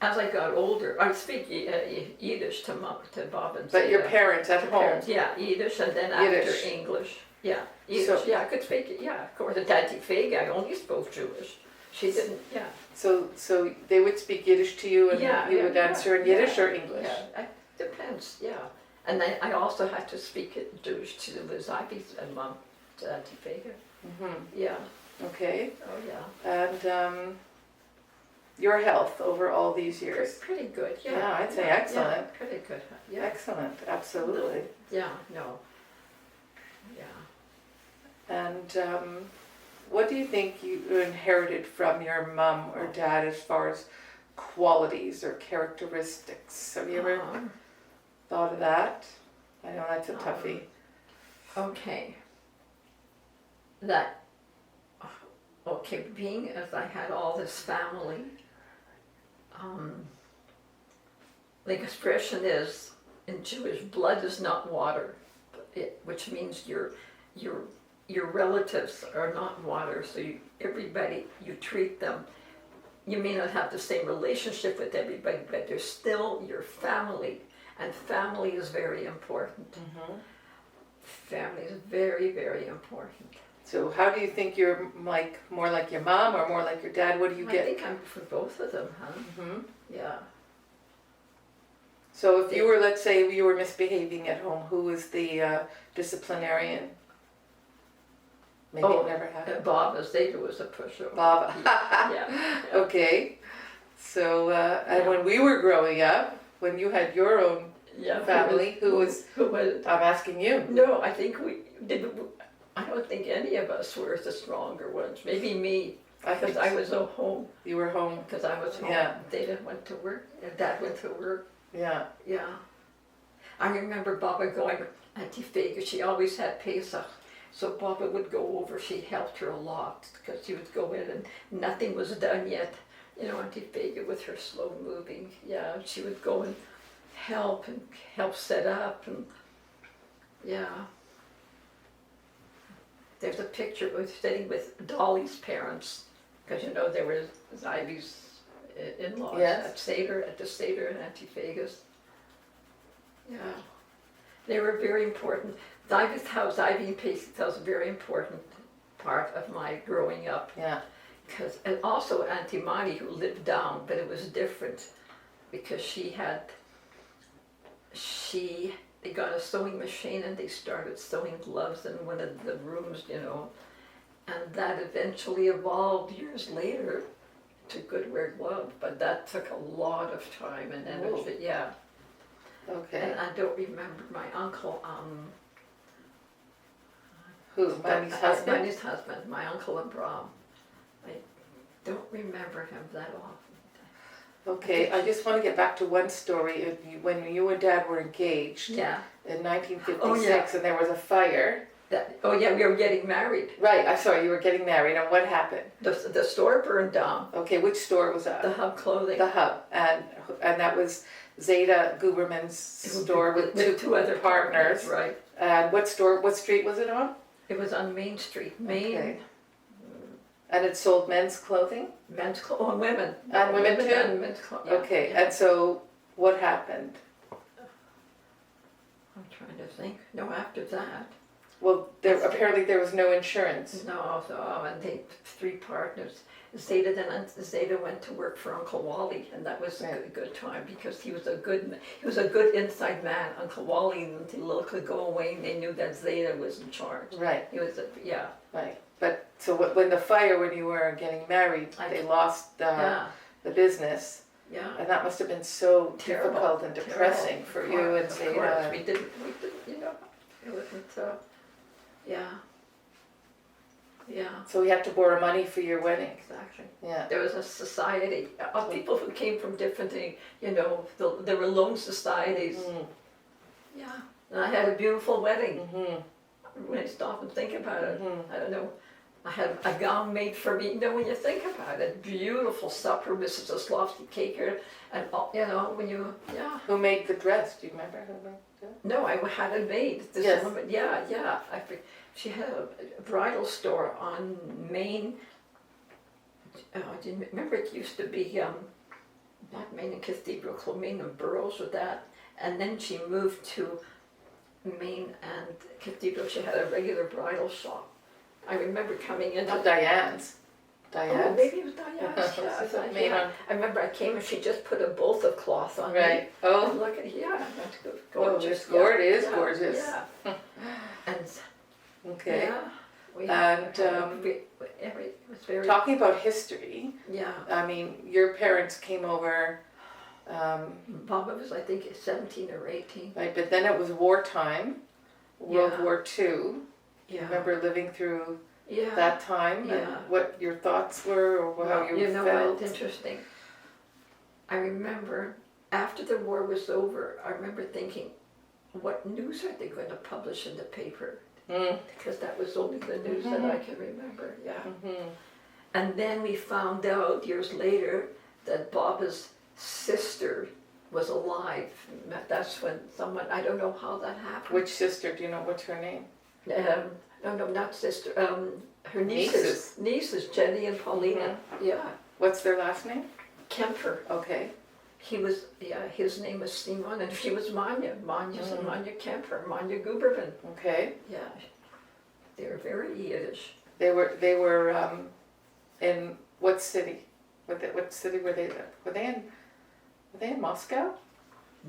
S2: As I got older, I speak Yiddish to Bob and
S1: But your
S2: Zeta.
S1: parents at home?
S2: Parents, yeah, Yiddish, and then
S1: Yiddish.
S2: after English. Yeah, Yiddish.
S1: So-
S2: Yeah, I could speak it. Yeah, of course. The Tati Fig, I only spoke Jewish. She didn't. Yeah.
S1: So they would speak Yiddish to you, and
S2: Yeah,
S1: you
S2: yeah,
S1: would answer in
S2: yeah,
S1: Yiddish or English?
S2: Yeah, it depends. Yeah, and then I also had to speak it Jewish to the Zabi's and Mom, Tati Fig.
S1: Mm-hmm.
S2: Yeah.
S1: Okay.
S2: Oh yeah.
S1: And your health over all these years?
S2: Pretty good. Yeah.
S1: Yeah, I'd say
S2: Yeah,
S1: excellent.
S2: Yeah, pretty good. Yeah.
S1: Excellent, absolutely.
S2: Yeah. No. Yeah.
S1: And what do you think you inherited from your mom or dad as far as qualities or characteristics? Have you ever thought of that? I know that's a toughie.
S2: Okay. Being as I had all this family, the expression is, in Jewish, blood is not water, which means your relatives are not water, so everybody, you treat them. You may not have the same relationship with everybody, but they're still your family, and family is very important. Family is very, very important.
S1: So how do you think you're like more like your mom or more like your dad? What do you
S2: I
S1: get?
S2: think I'm for both of them, huh? Yeah.
S1: So if you were, let's say you were misbehaving at home, who was the disciplinarian? Maybe it never happened.
S2: Bob Azeta was a pushover.
S1: Bob.
S2: Yeah.
S1: Okay. So, and when we were growing up, when you had your own family, who was, I'm asking you.
S2: No, I think we did. I don't think any of us were the stronger ones. Maybe me, because I was home.
S1: You were home.
S2: Because I was home.
S1: Yeah.
S2: They didn't went to work. And Dad went to work.
S1: Yeah.
S2: Yeah. I remember Baba going, Auntie Fega, she always had Pesach. So Baba would go over, she helped her a lot because she would go in and nothing was done yet. You know, Auntie Fega with her slow moving, yeah, she would go and help set up and yeah. There's a picture of sitting with Dolly's parents because you know there was Ivy's in-laws at the Seder and Auntie Fega's. Yeah, they were very important. Ivy's house, Ivy and Pacey's house, was a very important part of my growing up.
S1: Yeah.
S2: Because, and also Auntie Monty, who lived down, but it was different because they got a sewing machine and they started sewing gloves in one of the rooms, you know, and that eventually evolved years later to Goodwear Glove, but that took a lot of time and energy, yeah.
S1: Okay.
S2: And I don't remember my uncle,
S1: who? Manny's husband?
S2: Manny's husband, my uncle in Brom. I don't remember him that often.
S1: Okay, I just want to get back to one story. When you and Dad were engaged in 1956 and there was a fire.
S2: We were getting married.
S1: Right, I'm sorry, you were getting married, and what happened?
S2: The store burned down.
S1: Okay, which store was that?
S2: The Hub Clothing.
S1: The Hub, and that was Zeta Guberman's store with two other partners.
S2: Right.
S1: And what street was it on?
S2: It was on Main Street.
S1: Okay. And it sold men's clothing?
S2: Men's clothing, and women.
S1: And women too?
S2: And men's clothing.
S1: Okay, and so what happened?
S2: I'm trying to think. No, after that.
S1: Well, apparently there was no insurance.
S2: No, and they three partners. Zeta went to work for Uncle Wally, and that was a good time because he was a good inside man. Uncle Wally and Lil could go away, and they knew that Zeta was in charge.
S1: Right.
S2: He was
S1: Right. But so when the fire, when you were getting married, they lost the business.
S2: Yeah.
S1: And that must have been so
S2: Terrible,
S1: difficult and depressing for you and Zeta.
S2: Of course, we didn't, you know, it wasn't. Yeah.
S1: So we had to borrow money for your wedding.
S2: Exactly.
S1: Yeah.
S2: There was a society of people who came from different things, you know, there were loan societies. Yeah. And I had a beautiful wedding. When I stop and think about it, I don't know. I had a gown made for me. You know, when you think about it, beautiful supper, Mrs. Oslovsky caker, and you know, when you,
S1: Who made the dress? Do you remember who made it?
S2: No, I had it made. This woman, she had a bridal store on Main. I didn't remember. It used to be not Main and Cathedral, Main and Burroughs with that, and then she moved to Main and Cathedral. She had a regular bridal shop. I remember coming in.
S1: Not Diane's.
S2: Oh, maybe it was Diane's. I remember I came and she just put a bolt of cloth on me.
S1: Right. Oh.
S2: And look at that's good.
S1: Gorgeous.
S2: Gorgeous.
S1: Gorgeous.
S2: Yeah. And
S1: okay.
S2: Yeah.
S1: And
S2: it was very.
S1: Talking about history.
S2: Yeah.
S1: I mean, your parents came over.
S2: Baba was, I think, 17 or 18.
S1: Right, but then it was wartime, World War II.
S2: Yeah.
S1: Remember living through
S2: Yeah.
S1: that time and what your thoughts were or how you
S2: know
S1: felt?
S2: It's interesting. I remember after the war was over, I remember thinking, what news are they going to publish in the paper? Because that was only the news that I can remember, And then we found out years later that Baba's sister was alive. That's when someone, I don't know how that happened.
S1: Which sister? Do you know what's her name?
S2: No, not sister. Her nieces, Jenny and Paulina. Yeah,
S1: What's their last name?
S2: Kemper.
S1: Okay.
S2: His name was Simon, and she was Manya. Manya Kemper, Manya Guberman.
S1: Okay.
S2: Yeah, they were very Yiddish.
S1: They were in what city? What city were they? Were they in Moscow?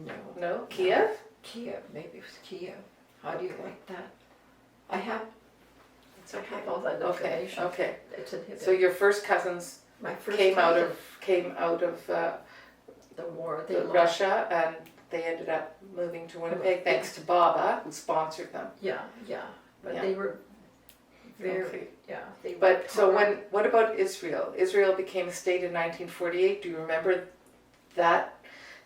S2: No.
S1: No, Kiev.
S2: Kiev, maybe it was Kiev. How do you like that? I have all that
S1: Okay.
S2: information.
S1: Okay.
S2: It's in his.
S1: So your first cousins
S2: My first
S1: came out
S2: cousin,
S1: of
S2: the war.
S1: Russia, and they ended up moving to Winnipeg thanks to Baba, who sponsored them.
S2: Yeah, but
S1: Yeah.
S2: they were very
S1: Okay.
S2: They
S1: But
S2: worked
S1: so
S2: hard.
S1: what about Israel? Israel became a state in 1948. Do you remember that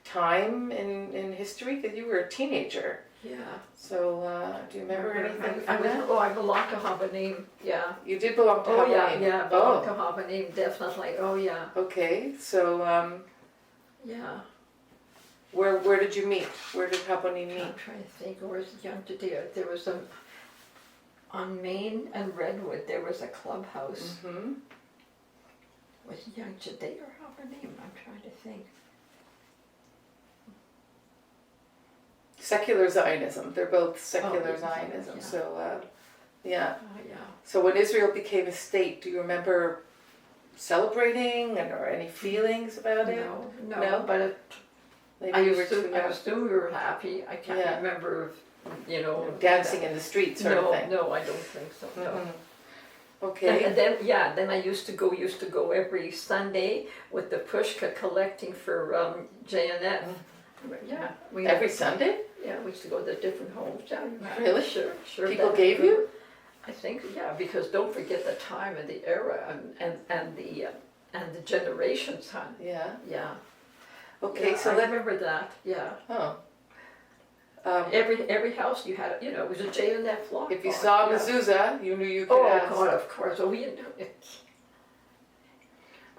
S1: time in history? Because you were a teenager.
S2: Yeah.
S1: So do you remember anything
S2: I
S1: from that?
S2: I belong to Habanim. Yeah.
S1: You did belong to
S2: Oh
S1: Habanim.
S2: yeah, belong to Habanim, definitely. Oh yeah.
S1: Okay, so
S2: Yeah.
S1: where did you meet? Where did Habanim meet?
S2: I'm trying to think. Where's Young Judea? There was on Main and Redwood. There was a clubhouse.
S1: Mm-hmm.
S2: Was it Young Judea or Habanim? I'm trying to think.
S1: Secular Zionism. They're both secular
S2: yeah,
S1: Zionism.
S2: yeah.
S1: So yeah.
S2: Oh yeah.
S1: So when Israel became a state, do you remember celebrating or any feelings about it?
S2: No, but
S1: Maybe
S2: I
S1: you were
S2: assume,
S1: too
S2: I
S1: young.
S2: assume we were happy. I can't
S1: Yeah.
S2: remember,
S1: Dancing in the street sort of thing.
S2: No, I don't think so. No.
S1: Mhm. Okay.
S2: And then I used to go every Sunday with the pushka collecting for JNF. Yeah,
S1: Every Sunday?
S2: Yeah, we used to go to different homes. Yeah,
S1: Really?
S2: Sure.
S1: People
S2: that-
S1: gave you?
S2: I think because don't forget the time and the era and the generations, huh?
S1: Yeah.
S2: Yeah.
S1: Okay,
S2: Yeah,
S1: so
S2: I
S1: let
S2: remember that. Yeah.
S1: oh.
S2: Every house you had, it was a JNF lock.
S1: If you saw a
S2: yeah.
S1: mezuzah, you knew you could
S2: Oh
S1: ask.
S2: God, of course. Oh,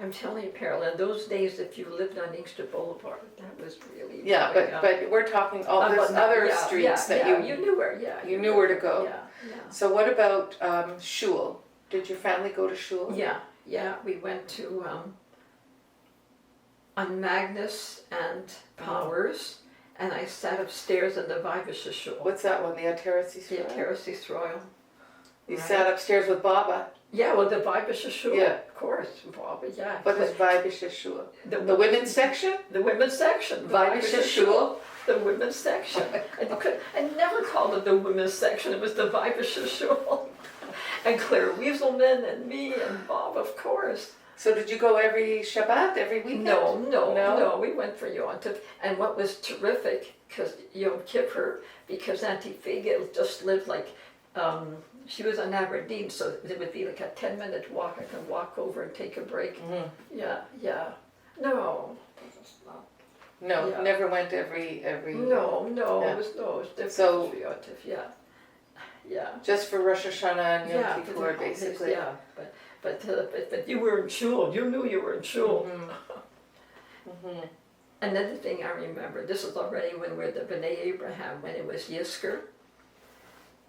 S2: I'm telling you, Perla, in those days, if you lived on Inkster Boulevard, that was really.
S1: Yeah, but we're talking there's other streets that
S2: you knew where. Yeah,
S1: you knew where to go.
S2: Yeah.
S1: So what about shul? Did your family go to shul?
S2: Yeah. We went to on Magnus and Powers, and I sat upstairs in the Vivisha shul.
S1: What's that one? The Terrace
S2: The Terrace Royal.
S1: You sat upstairs with Baba.
S2: Yeah, well, the Vivisha shul.
S1: Yeah.
S2: Of course, Baba. Yeah.
S1: What is Vaibisha Shul?
S2: The
S1: The women's section?
S2: The women's section.
S1: Vaibisha Shul?
S2: The women's section. I never called it the women's section. It was the Vaibisha shul. And Claire Wieselman and me and Bob, of course.
S1: So did you go every Shabbat, every weekend?
S2: No. We went for Yom Tov. And what was terrific, because Yom Kippur, because Auntie Fagel just lived like, she was in Aberdeen, so it would be like a 10-minute walk. I can walk over and take a break.
S1: Mm-hmm.
S2: Yeah. No.
S1: No,
S2: Yeah.
S1: never went every.
S2: No,
S1: Yeah.
S2: it was different
S1: So-
S2: for Yom Tov, yeah.
S1: Just for Rosh Hashanah and Yom
S2: Yeah,
S1: Kippur,
S2: for the
S1: basically.
S2: holidays, yeah, but you were in shul. You knew you were in shul.
S1: Mm-hmm.
S2: Another thing I remember. This was already when we were the B'nai Abraham, when it was Yisker,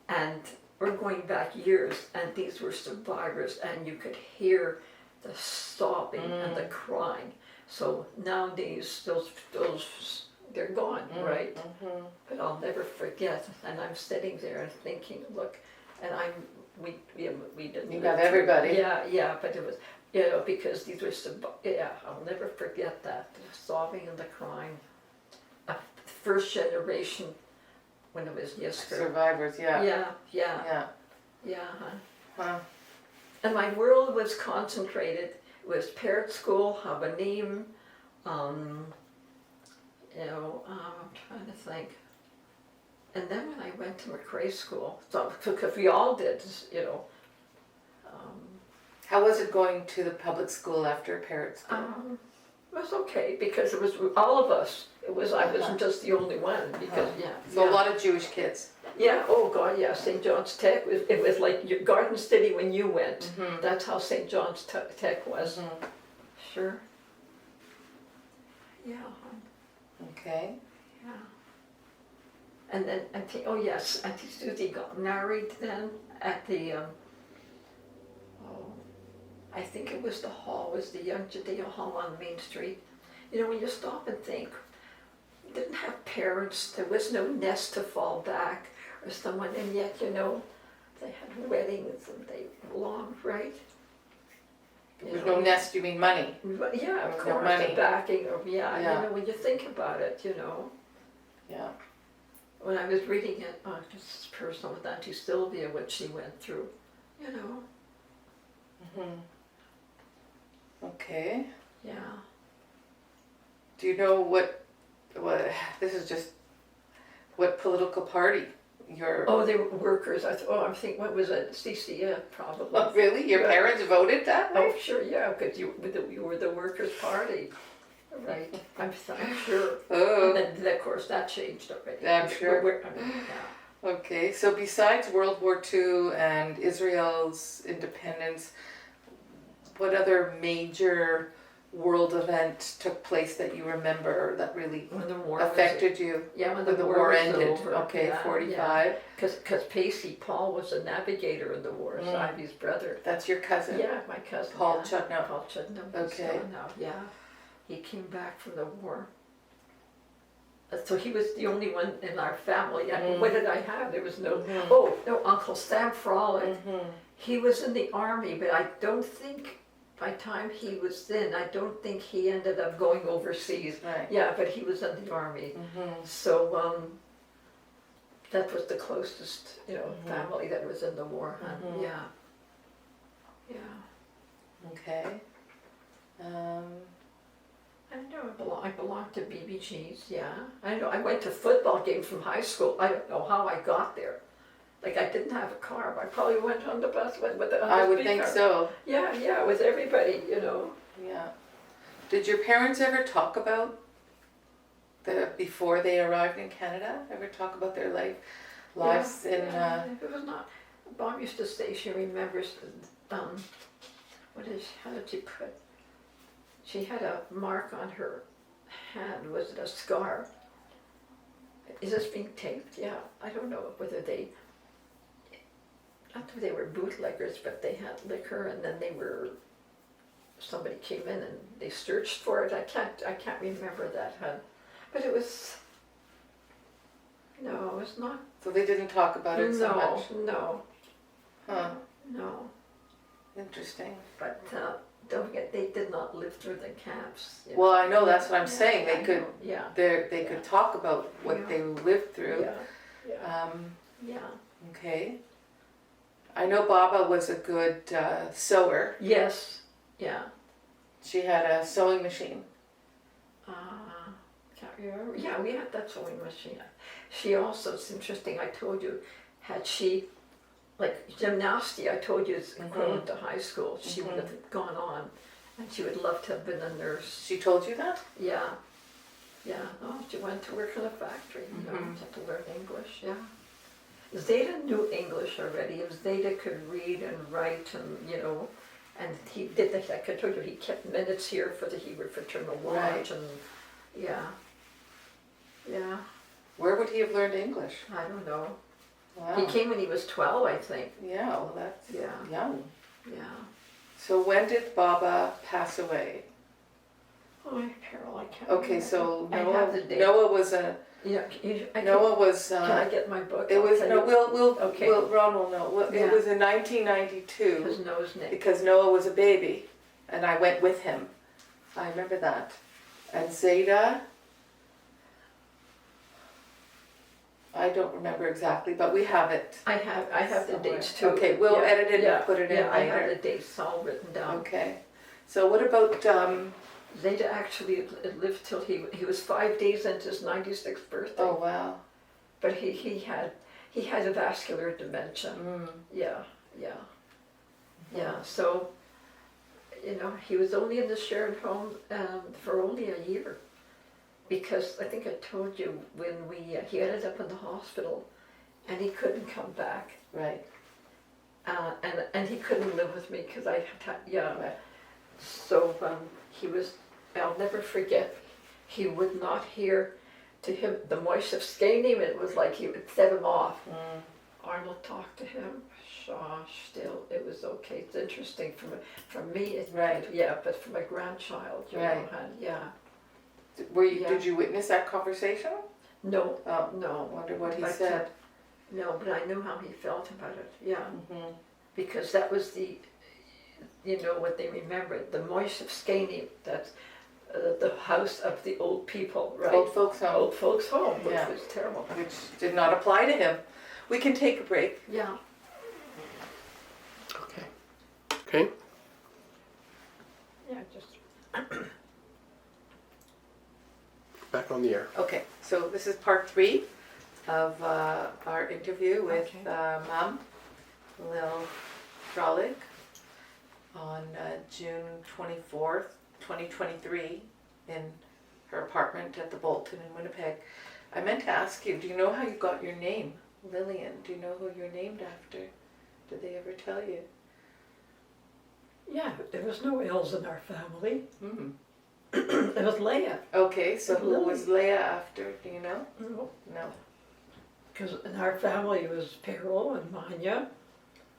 S2: and we're going back years, and these were survivors, and you could hear the sobbing and the crying. So nowadays, those they're gone, right?
S1: Mm-hmm.
S2: But I'll never forget. And I'm sitting there and thinking, look, and we didn't.
S1: You
S2: live
S1: got
S2: through-
S1: everybody.
S2: Yeah, but it was, because these were I'll never forget that, the sobbing and the crying. First generation, when it was Yisker.
S1: Survivors, yeah.
S2: Yeah.
S1: Huh.
S2: And my world was concentrated. It was Parrot School, Habanim, I'm trying to think. And then when I went to McRae School, so because we all did,
S1: How was it going to the public school after Parrot School?
S2: it was okay because it was all of us. I wasn't just the only one because
S1: So a lot of Jewish kids.
S2: Yeah, oh God, yeah, St. John's Tech, it was like your Garden City when you went.
S1: Mm-hmm.
S2: That's how St. John's Tech was.
S1: Mm-hmm.
S2: Sure. Yeah,
S1: Okay.
S2: yeah. And then oh yes, Auntie Susie got married then at the I think it was the hall, was the Young Judea Hall on Main Street. You know, when you stop and think, didn't have parents, there was no nest to fall back or someone, and yet, you know, they had weddings and they belonged, right?
S1: There's no nest, you mean money?
S2: Yeah, of
S1: No
S2: course,
S1: money.
S2: the backing of,
S1: Yeah.
S2: you know, when you think about it, you know.
S1: Yeah.
S2: When I was reading it, this is personal with Auntie Sylvia, what she went through, you know.
S1: Mm-hmm. Okay.
S2: Yeah.
S1: Do you know what, this is just, what political party you're...
S2: Oh, they were workers. I'm thinking, what was it? CCF, probably.
S1: Oh, really? Your
S2: Yeah.
S1: parents voted that way?
S2: Oh, sure, yeah, because you were the Workers' Party, right? I'm sure.
S1: Oh,
S2: And then, of course, that changed already.
S1: I'm sure.
S2: I mean, yeah.
S1: okay. So besides World War II and Israel's independence, what other major world event took place that you remember that really
S2: When the war
S1: affected you?
S2: when
S1: When the
S2: war
S1: war
S2: was
S1: ended.
S2: over.
S1: Okay,
S2: yeah,
S1: 45.
S2: Because Pacey Paul was a navigator in the war, Ivy's brother.
S1: That's your cousin?
S2: Yeah, my cousin.
S1: Paul
S2: yeah.
S1: Chudnow.
S2: Paul Chudnow.
S1: Okay.
S2: Yeah, he came back from the war. So he was the only one in our family. What did I have? There was no. No, Uncle Sam Frohlich. He was in the army, but I don't think. By the time he was in, I don't think he ended up going overseas.
S1: Right.
S2: Yeah, but he was in the army. So that was the closest, you know, family that was in the war. Yeah. Yeah.
S1: Okay.
S2: I know I belonged to BBG's, yeah. I know I went to football games from high school. I don't know how I got there. Like I didn't have a car. I probably went on the bus with the
S1: I would think
S2: car.
S1: so.
S2: Yeah, with everybody, you know.
S1: Yeah. Did your parents ever talk about before they arrived in Canada? Ever talk about their lives in?
S2: It was not. Mom used to say she remembers. How did she put? She had a mark on her hand. Was it a scar? Is this being taped? Yeah, I don't know whether they. Not that they were bootleggers, but they had liquor, and then somebody came in and they searched for it. I can't remember that, huh? But it was. No, it was not.
S1: So they didn't talk about it so much.
S2: No.
S1: Huh.
S2: No.
S1: Interesting.
S2: But don't forget, they did not live through the camps. You
S1: Well,
S2: know.
S1: I know that's what I'm saying.
S2: I
S1: They could.
S2: know, yeah.
S1: They could talk about what they lived through.
S2: Yeah. Yeah.
S1: Okay. I know Baba was a good sewer.
S2: Yes. Yeah.
S1: She had a sewing machine.
S2: Can't remember. Yeah, we had that sewing machine. She also, it's interesting, I told you, had she, like gymnastics, I told you, is equivalent to high school. She would have gone on, and she would love to have been a nurse.
S1: She told you that?
S2: Yeah. Yeah. Oh, she went to work in a factory, you know, had to learn English, yeah. Zeta knew English already. If Zeta could read and write and, you know, and he did that, like I told you, he kept minutes here for the Hebrew Fraternal Watch
S1: Right.
S2: and, yeah. Yeah,
S1: Where would he have learned English?
S2: I don't know.
S1: Wow.
S2: He came when he was 12, I think.
S1: Yeah, well that's young.
S2: Yeah.
S1: So when did Baba pass away?
S2: Oh, Perla, I can't
S1: Okay,
S2: remember.
S1: so
S2: I have the date.
S1: Noah was a
S2: Yeah,
S1: Noah was.
S2: can I get my book?
S1: It was no.
S2: Okay.
S1: Ron will know. Well,
S2: Yeah.
S1: It was in 1992
S2: Because Noah's name.
S1: because Noah was a baby, and I went with him. I remember that. And Zeta, I don't remember exactly, but we have it.
S2: I have the
S1: somewhere.
S2: dates too.
S1: Okay, we'll edit it and put it in
S2: Yeah, I have
S1: later.
S2: the dates all written down.
S1: Okay. So what about
S2: Zeta actually lived till he was 5 days into his 96th birthday.
S1: Oh wow.
S2: But he had a vascular dementia. Yeah. So, you know, he was only in the shared home for only a year, because I think I told you when he ended up in the hospital, and he couldn't come back.
S1: Right.
S2: And he couldn't live with me because Right. So he was. I'll never forget. He would not hear to him, the moist of scanning, it was like he would set him off.
S1: Mm.
S2: Arnold talked to him. Still, it was okay. It's interesting from me.
S1: Right.
S2: Yeah, but for my grandchild, you
S1: Right.
S2: know, yeah. Yeah.
S1: Did you witness that conversation?
S2: No,
S1: Oh,
S2: no.
S1: wonder what he
S2: But,
S1: said.
S2: No, but I knew how he felt about it. Yeah,
S1: Mm-hmm.
S2: because that was the, you know, what they remembered, the moist of scanning. That's the house of the old people, right?
S1: Old folks home,
S2: Old folks' home, which
S1: Yeah.
S2: was terrible.
S1: which did not apply to him. We can take a break.
S2: Yeah.
S3: Okay. Okay.
S2: Yeah, just.
S3: Back on the air.
S1: Okay, so this is part 3 of our interview with
S2: Okay.
S1: Mom, Lil Frohlich, on June 24th, 2023, in her apartment at the Boulton in Winnipeg. I meant to ask you, do you know how you got your name, Lillian? Do you know who you're named after? Did they ever tell you?
S2: Yeah, there was no L's in our family.
S1: Hmm.
S2: It was Leah.
S1: Okay, so who
S2: Lily.
S1: was Leah after? Do you know?
S2: No,
S1: No.
S2: because in our family it was Perla and Manya.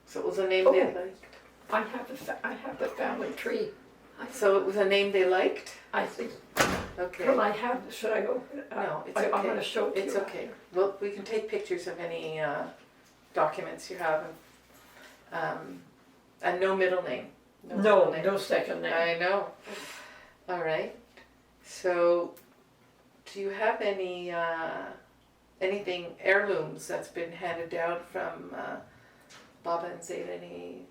S1: So it was a name they
S2: Oh.
S1: liked.
S2: I have the family tree.
S1: So it was a name they liked?
S2: I think.
S1: Okay.
S2: Well, I have. Should I go?
S1: No, it's
S2: I'm
S1: okay.
S2: going to show it to
S1: It's
S2: you.
S1: okay. Well, we can take pictures of any documents you have, and no middle name.
S2: No,
S1: middle name.
S2: no second name.
S1: I know. All right. So, do you have any anything heirlooms that's been handed down from Baba and Zeta? Any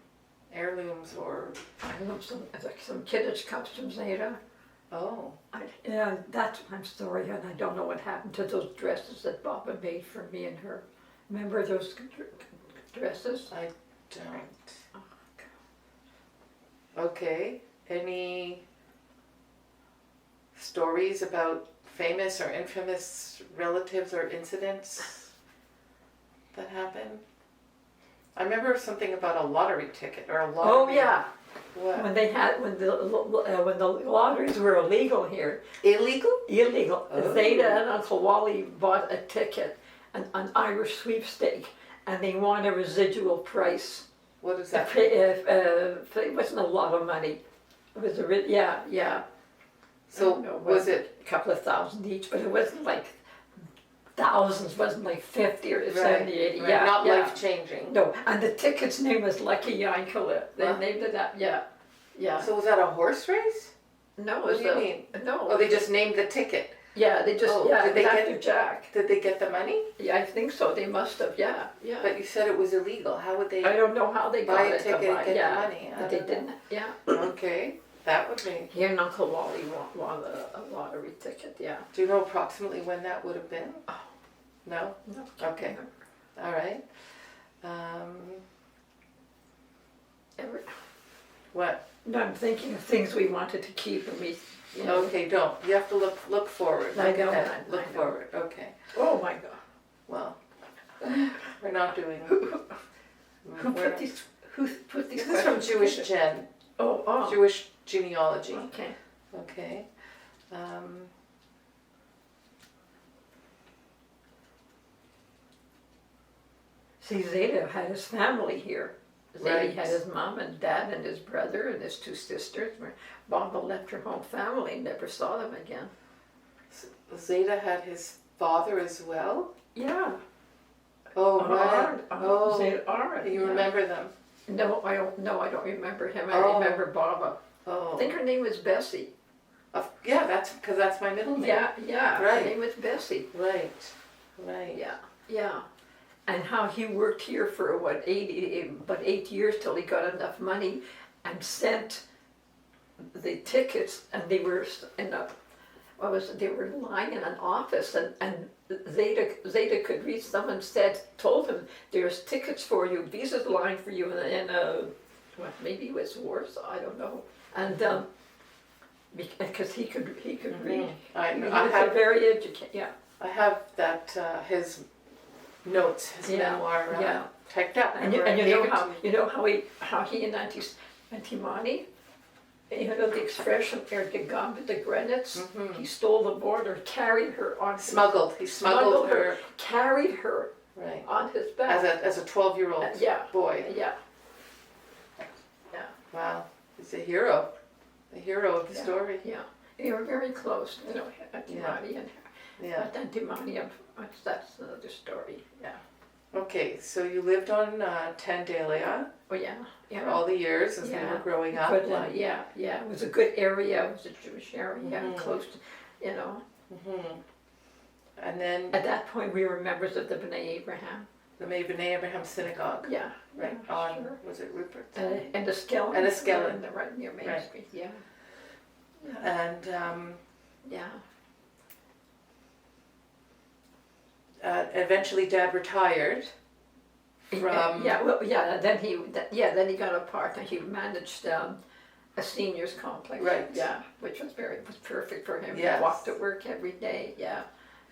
S1: heirlooms or?
S2: I have some kiddish cups from Zeta.
S1: Oh,
S2: Yeah, I'm sorry, and I don't know what happened to those dresses that Baba made for me and her. Remember those dresses?
S1: I don't. Okay. Any stories about famous or infamous relatives or incidents that happened? I remember something about a lottery ticket or a lottery.
S2: Oh yeah,
S1: What?
S2: when the lotteries were illegal here,
S1: Illegal?
S2: illegal.
S1: Oh.
S2: Zeta and Uncle Wally bought a ticket, an Irish sweepstake, and they won a residual price.
S1: What is that?
S2: It wasn't a lot of money. It was yeah.
S1: So
S2: I don't know,
S1: was it
S2: a couple of thousand each, but it wasn't like thousands. Wasn't like 50 or 70, 80.
S1: right,
S2: Yeah,
S1: not
S2: yeah.
S1: life changing?
S2: No, and the ticket's name was Lucky Yankala. They
S1: Huh?
S2: named it that. Yeah, yeah.
S1: So was that a horse race?
S2: No,
S1: What
S2: it was
S1: do you mean?
S2: No.
S1: Oh, they just named the ticket.
S2: Yeah, they just
S1: Oh,
S2: yeah.
S1: did
S2: It
S1: they
S2: was
S1: get-
S2: after Jack.
S1: Did they get the money?
S2: Yeah, I think so. They must have. Yeah, yeah.
S1: But you said it was illegal. How would they
S2: I don't know how they
S1: buy
S2: got
S1: a
S2: it.
S1: ticket
S2: to buy,
S1: and get
S2: yeah,
S1: the money? I
S2: but they
S1: don't know.
S2: didn't. Yeah.
S1: Okay, that would be.
S2: He and Uncle Wally won a lottery ticket. Yeah.
S1: Do you know approximately when that would have been?
S2: Oh.
S1: No?
S2: No.
S1: Okay. All right. What?
S2: No, I'm thinking of things we wanted to keep and we. You know.
S1: Okay, don't. You have to look forward.
S2: I
S1: Look
S2: know,
S1: ahead.
S2: I
S1: Look
S2: know.
S1: forward. Okay.
S2: Oh my God.
S1: Well, we're not doing.
S2: Who
S1: we're
S2: put
S1: not-
S2: these? Who put these?
S1: This is from
S2: questions
S1: Jewish
S2: together?
S1: Gen.
S2: Oh.
S1: Jewish genealogy.
S2: Okay.
S1: Okay.
S2: See, Zeta had his family here. Zeta
S1: Right.
S2: had his mom and dad and his brother and his 2 sisters. Baba left her home family, never saw them again.
S1: Zeta had his father as well.
S2: Yeah.
S1: Oh, right. Oh,
S2: Zeta Aaron.
S1: you
S2: yeah.
S1: remember them?
S2: No, I don't. No, I don't remember him. I
S1: Oh.
S2: remember Baba.
S1: Oh,
S2: I think her name was Bessie.
S1: yeah. That's because that's my middle name.
S2: Yeah.
S1: Right.
S2: Her name was Bessie.
S1: Right. Right.
S2: Yeah. And how he worked here for what 8 years till he got enough money, and sent the tickets, and they were in a. They were lying in an office, and Zeta could read. Someone told him, "There's tickets for you, visas lying for you in a maybe it was Warsaw, I don't know." And because he could read.
S1: I
S2: He
S1: know.
S2: was very educated. Yeah.
S1: I have that his notes, his
S2: Yeah,
S1: memoir
S2: yeah.
S1: typed up.
S2: And you
S1: Remember I
S2: know
S1: gave it
S2: how
S1: to you?
S2: how he and Auntie Monty you know the expression, er gegangen mit the Grenitz? He stole the border, carried her on his,
S1: He smuggled her.
S2: carried her
S1: Right.
S2: on his back.
S1: As a 12-year-old
S2: Yeah.
S1: boy.
S2: Yeah. Yeah.
S1: Wow. He's a hero. The hero of the
S2: Yeah.
S1: story.
S2: Yeah. They were very close, you know, Antimony and
S1: Yeah.
S2: but Antimony, that's another story. Yeah.
S1: Okay, so you lived on Tandalia
S2: Oh yeah.
S1: for
S2: Yeah.
S1: all the years as we
S2: Yeah.
S1: were growing up.
S2: Good, yeah, yeah. It was a good area. It was a Jewish area,
S1: Mhm.
S2: close to, you know.
S1: Hmm. And then
S2: At that point, we were members of the B'nai Abraham.
S1: the B'nai Abraham Synagogue.
S2: Yeah.
S1: Right.
S2: Yeah,
S1: On,
S2: sure.
S1: was it Rupert?
S2: And the Skellen.
S1: And the Skellen.
S2: Right near Main
S1: Right.
S2: Street. Yeah.
S1: And
S2: Yeah.
S1: eventually Dad retired from.
S2: Yeah. Well. Yeah. Then he got a part and he managed a seniors complex.
S1: Right.
S2: Yeah. Which was perfect for him.
S1: Yes.
S2: He walked to work every day. Yeah.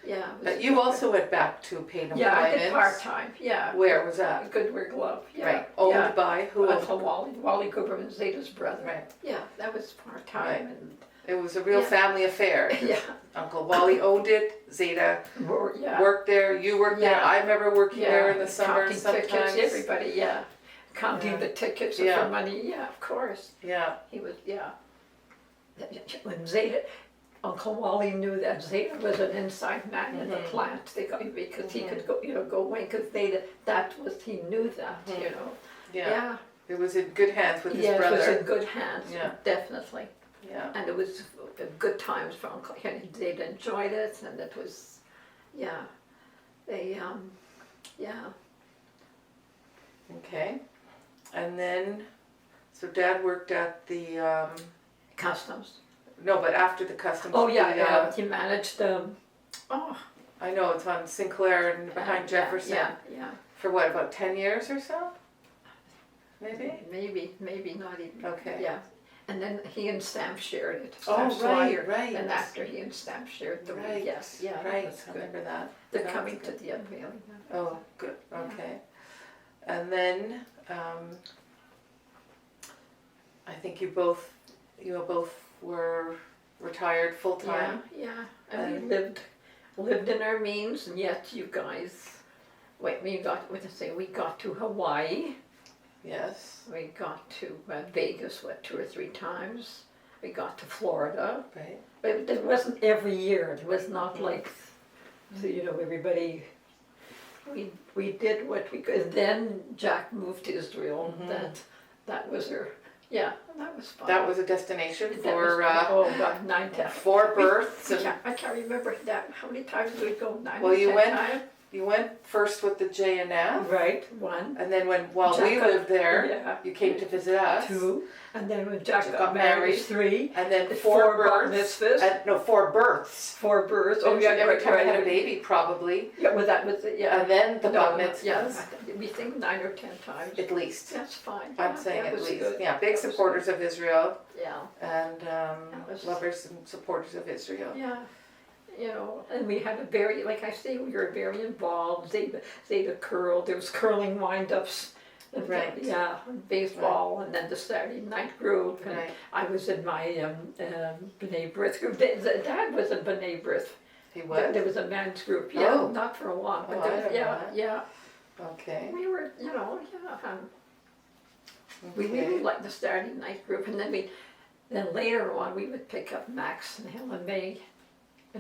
S2: Yeah. it was
S1: You
S2: perfect.
S1: also went back to paid employment.
S2: Yeah, I did part time. Yeah.
S1: Where was that?
S2: Goodwear Glove. Yeah.
S1: Right. Owned
S2: yeah.
S1: by who?
S2: Uncle Wally Guberman, Zeta's brother.
S1: Right.
S2: Yeah, that was part time.
S1: Right.
S2: And
S1: It was a real
S2: Yeah.
S1: family affair.
S2: yeah,
S1: Uncle Wally owned it. Zeta
S2: yeah,
S1: worked there. You worked there.
S2: Yeah.
S1: I remember working
S2: yeah.
S1: there in the summer
S2: Counting
S1: sometimes.
S2: tickets, everybody, yeah, counting
S1: Yeah.
S2: the tickets
S1: Yeah.
S2: for money. Yeah, of course.
S1: Yeah.
S2: He was, yeah. When Zeta, Uncle Wally knew that Zeta was an inside man in the
S1: Mhm.
S2: plant. Because he could go away because he knew that,
S1: Mhm.
S2: you know.
S1: Yeah.
S2: Yeah,
S1: It was in good hands with his
S2: yeah, it was
S1: brother.
S2: in good hands.
S1: Yeah.
S2: Definitely.
S1: Yeah.
S2: And it was good times for Uncle Henry. They'd enjoyed it, and it was, yeah, they, yeah.
S1: Okay. And then, so Dad worked at the,
S2: Customs.
S1: no, but after the customs.
S2: Oh yeah,
S1: the,
S2: yeah. He managed oh
S1: I know, it's on Sinclair and behind Jefferson.
S2: Yeah, yeah.
S1: For what, about 10 years or so? Maybe?
S2: Maybe not even.
S1: Okay.
S2: Yeah. And then he and Stamp shared it.
S1: Oh,
S2: Stamp Swire.
S1: right.
S2: And after he and Stamp shared the
S1: Right.
S2: yes, yeah,
S1: Right,
S2: that's
S1: I
S2: good.
S1: remember that.
S2: They're
S1: That's
S2: coming to
S1: good.
S2: the unveiling now.
S1: Oh, good,
S2: Yeah.
S1: okay. And then, I think you both were retired full-time.
S2: Yeah, yeah. And we lived in our means, and yet you guys, we got to Hawaii.
S1: Yes,
S2: We got to Vegas, 2 or 3 times. We got to Florida.
S1: right.
S2: But it wasn't every year. It was not like, everybody. We did what we could. Then Jack moved to Israel.
S1: Mhm.
S2: That was her. Yeah, that was fun.
S1: That was a destination
S2: That
S1: for,
S2: was, about 9 times.
S1: 4 births and.
S2: I can't remember that. How many times did we go? 9
S1: Well,
S2: or
S1: you
S2: 10
S1: went-
S2: times?
S1: You went first with the J&F,
S2: Right, 1.
S1: and then while we
S2: Jack
S1: lived there,
S2: Yeah.
S1: you came to visit us.
S2: 2. And then when Jack
S1: Got
S2: got married,
S1: married.
S2: 3.
S1: And then
S2: 4
S1: 4
S2: bar
S1: births.
S2: mitzvahs.
S1: No, 4 births.
S2: 4 births.
S1: Oh, yeah, every time I had a
S2: right.
S1: baby, probably.
S2: Yeah, well, that was it, yeah.
S1: And then the
S2: No,
S1: bat mitzvahs.
S2: yeah, we think 9 or 10 times.
S1: At least.
S2: That's fine.
S1: I'm
S2: Yeah,
S1: saying
S2: that
S1: at
S2: was
S1: least.
S2: good.
S1: Yeah, big
S2: That was
S1: supporters of Israel
S2: good. Yeah,
S1: and
S2: was-
S1: lovers and supporters of Israel.
S2: yeah. And we had a very, like I say, we were very involved. Zeta curled. There was curling wind-ups. And
S1: Right.
S2: Yeah, and baseball, and then the Saturday night group. And
S1: Right.
S2: I was in my B'nai B'rith group. Dad was in B'nai B'rith.
S1: He was?
S2: There was a men's group. Yeah,
S1: Oh.
S2: not for a while, but
S1: Oh, I
S2: there,
S1: don't know
S2: yeah,
S1: that.
S2: yeah.
S1: Okay.
S2: We were, we really
S1: Okay.
S2: liked the Saturday night group, and then later on we would pick up Max and Helen May.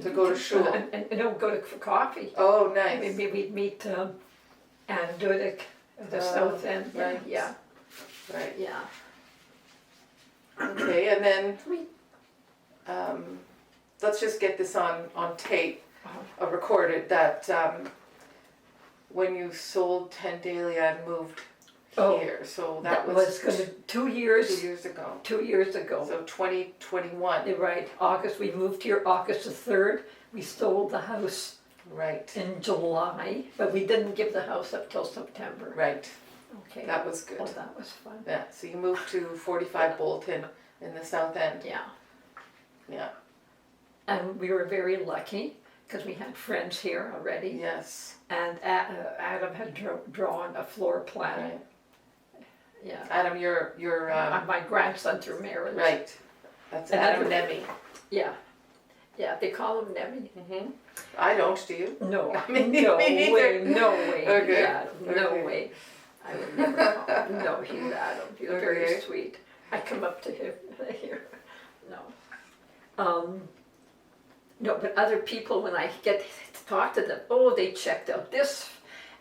S1: To go to shul.
S2: And go for coffee.
S1: Oh, nice.
S2: Maybe we'd meet Ann Dudick at the
S1: Oh,
S2: South End.
S1: right.
S2: Yeah,
S1: Right.
S2: yeah.
S1: Okay, and then
S2: We,
S1: let's just get this on tape,
S2: uh,
S1: recorded, that when you sold Tendalia and moved
S2: Oh,
S1: here, so
S2: that was gonna 2 years.
S1: 2 years ago.
S2: 2 years ago.
S1: So 2021.
S2: You're right. August. We moved here August the 3rd. We sold the house
S1: Right.
S2: in July, but we didn't give the house up till September.
S1: Right.
S2: Okay.
S1: That was good.
S2: Oh, that was fun.
S1: Yeah. So you moved to 45 Boulton in the South End.
S2: Yeah.
S1: Yeah.
S2: And we were very lucky because we had friends here already.
S1: Yes.
S2: And Adam had drawn a floor plan.
S1: Right.
S2: Yeah.
S1: Adam, your
S2: My grandson through marriage.
S1: right. That's
S2: And
S1: Adam
S2: that's-
S1: Nemi.
S2: Yeah. Yeah, they call him Nemi.
S1: Mm-hmm. I don't, do you?
S2: No,
S1: I mean,
S2: no
S1: me neither.
S2: way, no way.
S1: Okay.
S2: Yeah, no
S1: Okay.
S2: way. I would never call him. No, he's Adam. He's very
S1: Okay.
S2: sweet. I come up to him here. No. No, but other people, when I get to talk to them, oh, they checked out this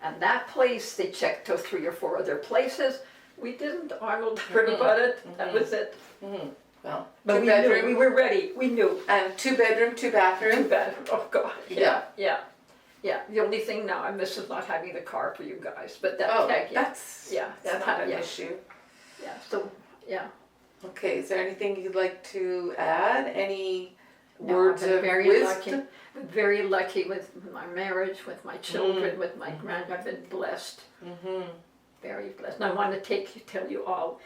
S2: and that place. They checked out 3 or 4 other places. We didn't. Arnold heard about it. That was it.
S1: Mm-hmm. Well,
S2: But
S1: 2
S2: we
S1: bedroom
S2: knew. We were ready. We knew.
S1: and 2 bedroom, 2
S2: Too
S1: bathroom.
S2: bad. Oh God.
S1: Yeah.
S2: Yeah. Yeah. The only thing now I miss is not having the car for you guys. But that.
S1: Oh,
S2: yeah.
S1: that's
S2: That's
S1: not an
S2: yeah.
S1: issue.
S2: Yeah. So yeah.
S1: Okay, is there anything you'd like to add? Any
S2: No,
S1: words
S2: I've been
S1: of
S2: very
S1: wisdom?
S2: lucky. I'm very lucky with my marriage, with my children, with my grand. I've been blessed.
S1: Mm-hmm.
S2: Very blessed. And I want to tell you all,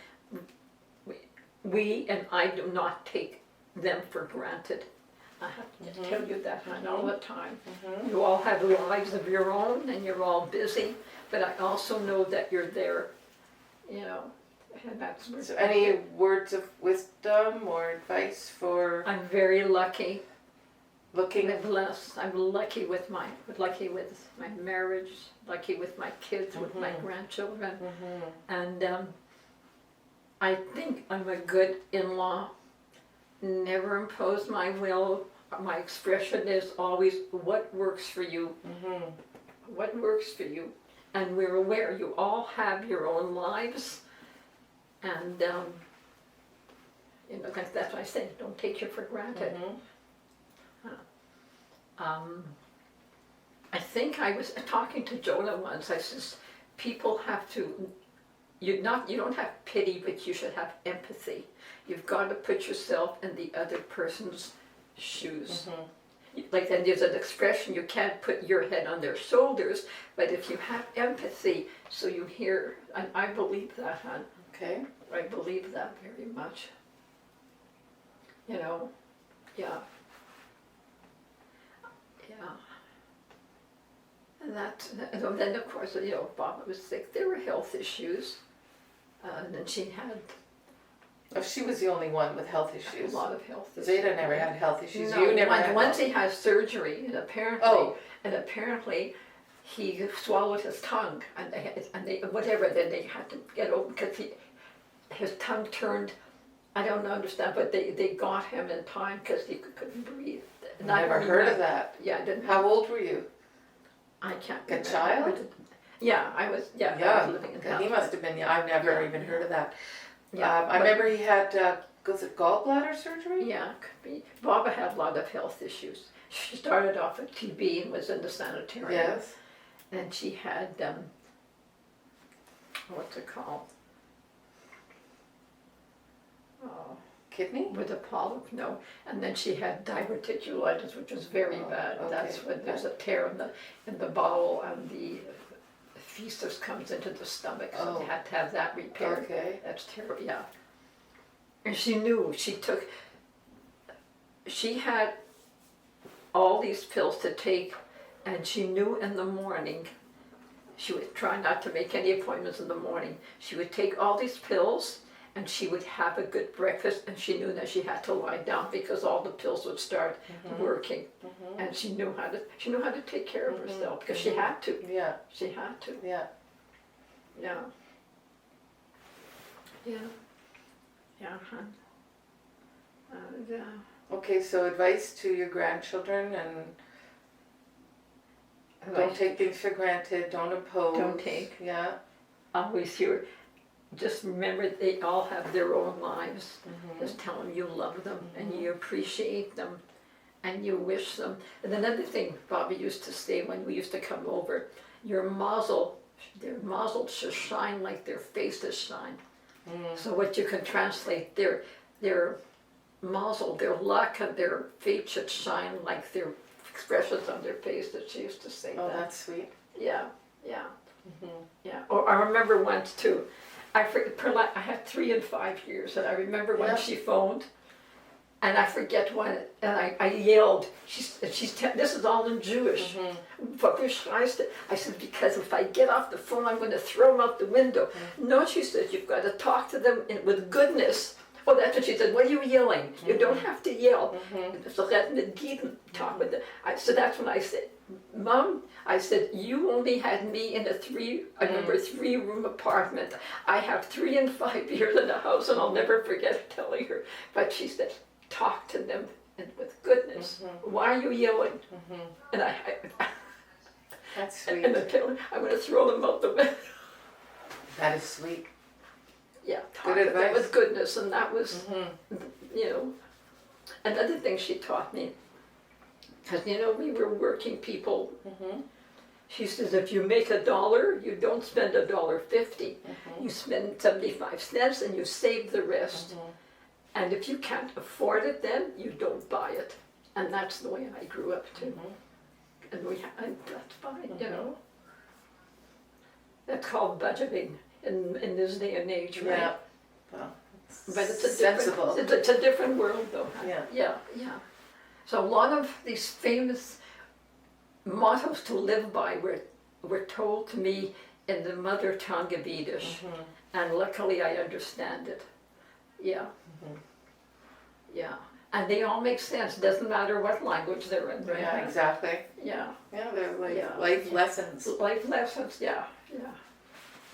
S2: we and I do not take them for granted. I have to tell you that all the time. You all have lives of your own and you're all busy, but I also know that you're there, you know, and that's.
S1: So any words of wisdom or advice for
S2: I'm very lucky.
S1: looking?
S2: I'm blessed. I'm lucky with my marriage, lucky with my kids, with my grandchildren, and I think I'm a good in-law. Never impose my will. My expression is always what works for you. What works for you, and we're aware you all have your own lives, and you know that's why I say don't take you for granted. I think I was talking to Jonah once. I says, people have to, you don't have pity, but you should have empathy. You've got to put yourself in the other person's shoes. Like then there's an expression, you can't put your head on their shoulders, but if you have empathy, so you hear, and I believe that, hon.
S1: Okay.
S2: I believe that very much. You know, yeah. Yeah. And then of course, you know, Baba was sick. There were health issues. And then she had
S1: Oh, she was the only one with health
S2: a
S1: issues.
S2: lot of health issues.
S1: Zeta never had health issues.
S2: No,
S1: You never had
S2: once
S1: health.
S2: he had surgery, and apparently he swallowed his tongue, and they whatever. Then they had to get over because his tongue turned. I don't understand, but they got him in time because he couldn't breathe. And I
S1: Never heard of that.
S2: Yeah, I didn't.
S1: How old were you?
S2: I can't.
S1: A
S2: remember.
S1: child?
S2: Yeah, I was. Yeah, I
S1: Yeah,
S2: was living in
S1: he
S2: Halifax.
S1: must have been. I've never
S2: Yeah.
S1: even heard of that.
S2: Yeah,
S1: I
S2: but-
S1: remember he had was it gallbladder surgery?
S2: Yeah, could be. Baba had a lot of health issues. She started off with TB and was in the sanitarium.
S1: Yes.
S2: And she had, what's it called? Oh,
S1: Kidney?
S2: with a polyp, no. And then she had diverticulitis, which was very
S1: Oh,
S2: bad.
S1: okay.
S2: That's when there's a tear in the bowel and the feces comes into the stomach, so
S1: Oh.
S2: they had to have that repaired.
S1: Okay.
S2: That's terrible, yeah. And she knew, she had all these pills to take, and she knew in the morning, she would try not to make any appointments in the morning. She would take all these pills, and she would have a good breakfast, and she knew that she had to lie down because all the pills would start working. And she knew how to take care of herself because she had to.
S1: Yeah.
S2: She had to.
S1: Yeah.
S2: Yeah. Yeah. Yeah, hon. And,
S1: Okay, so advice to your grandchildren and don't take things for granted, don't oppose.
S2: Don't take.
S1: Yeah.
S2: Always hear, just remember they all have their own lives. Just tell them you love them and you appreciate them and you wish them. And another thing Bobby used to say when we used to come over, their mazel should shine like their faces shine. So what you can translate, their mazel, their luck and their fate should shine like their expressions on their face, that she used to say
S1: Oh,
S2: that.
S1: that's sweet.
S2: Yeah, yeah, yeah. Or I remember once too, Perla, I had 3 and 5 years, and I remember when
S1: Yeah.
S2: she phoned, And I forget when, and I yelled, this is all in Jewish. Warum schreist du? I said, because if I get off the phone, I'm going to throw them out the window. No, she said, you've got to talk to them with goodness. Oh, that's what she said. What are you yelling? You don't have to yell. So let me talk with them. So that's when I said, Mom, I said, you only had me in a number 3 room apartment. I have 3 and 5 years in the house, and I'll never forget telling her. But she said, talk to them and with goodness. Why are you yelling? And
S1: That's sweet.
S2: and I tell her, I'm going to throw them out the window.
S1: That is sweet.
S2: Yeah, talk
S1: Good
S2: to them
S1: advice.
S2: with goodness, and that was, you know, another thing she taught me. Because, you know, we were working people. She says, if you make $1, you don't spend $1.50. You spend 75 cents and you save the rest. And if you can't afford it, then you don't buy it. And that's the way I grew up too. And that's fine, you know. That's called budgeting in this day and age, right?
S1: Yeah. Well,
S2: But it's a
S1: sensible.
S2: it's a different world, though.
S1: Yeah.
S2: Yeah. So a lot of these famous mottos to live by were told to me in the mother tongue of Yiddish, and luckily I understand it. Yeah. Yeah. And they all make sense. Doesn't matter what language they're in, right?
S1: Yeah, exactly.
S2: Yeah.
S1: Yeah, they're like
S2: Yeah.
S1: life lessons.
S2: Life lessons. Yeah.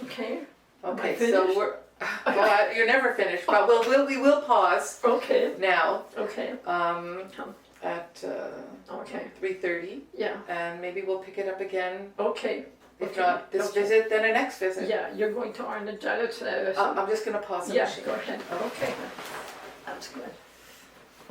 S2: Okay.
S1: Okay,
S2: finished?
S1: so well, you're never finished, but we will pause
S2: Okay.
S1: now
S2: Okay.
S1: at
S2: Okay.
S1: 3:30,
S2: Yeah.
S1: and maybe we'll pick it up again.
S2: Okay.
S1: If
S2: Okay.
S1: not this
S2: Okay.
S1: visit, then a next visit.
S2: Yeah, you're going to Arne Janet.
S1: I'm just gonna pause the
S2: Yeah,
S1: machine.
S2: go ahead. Okay. That's good.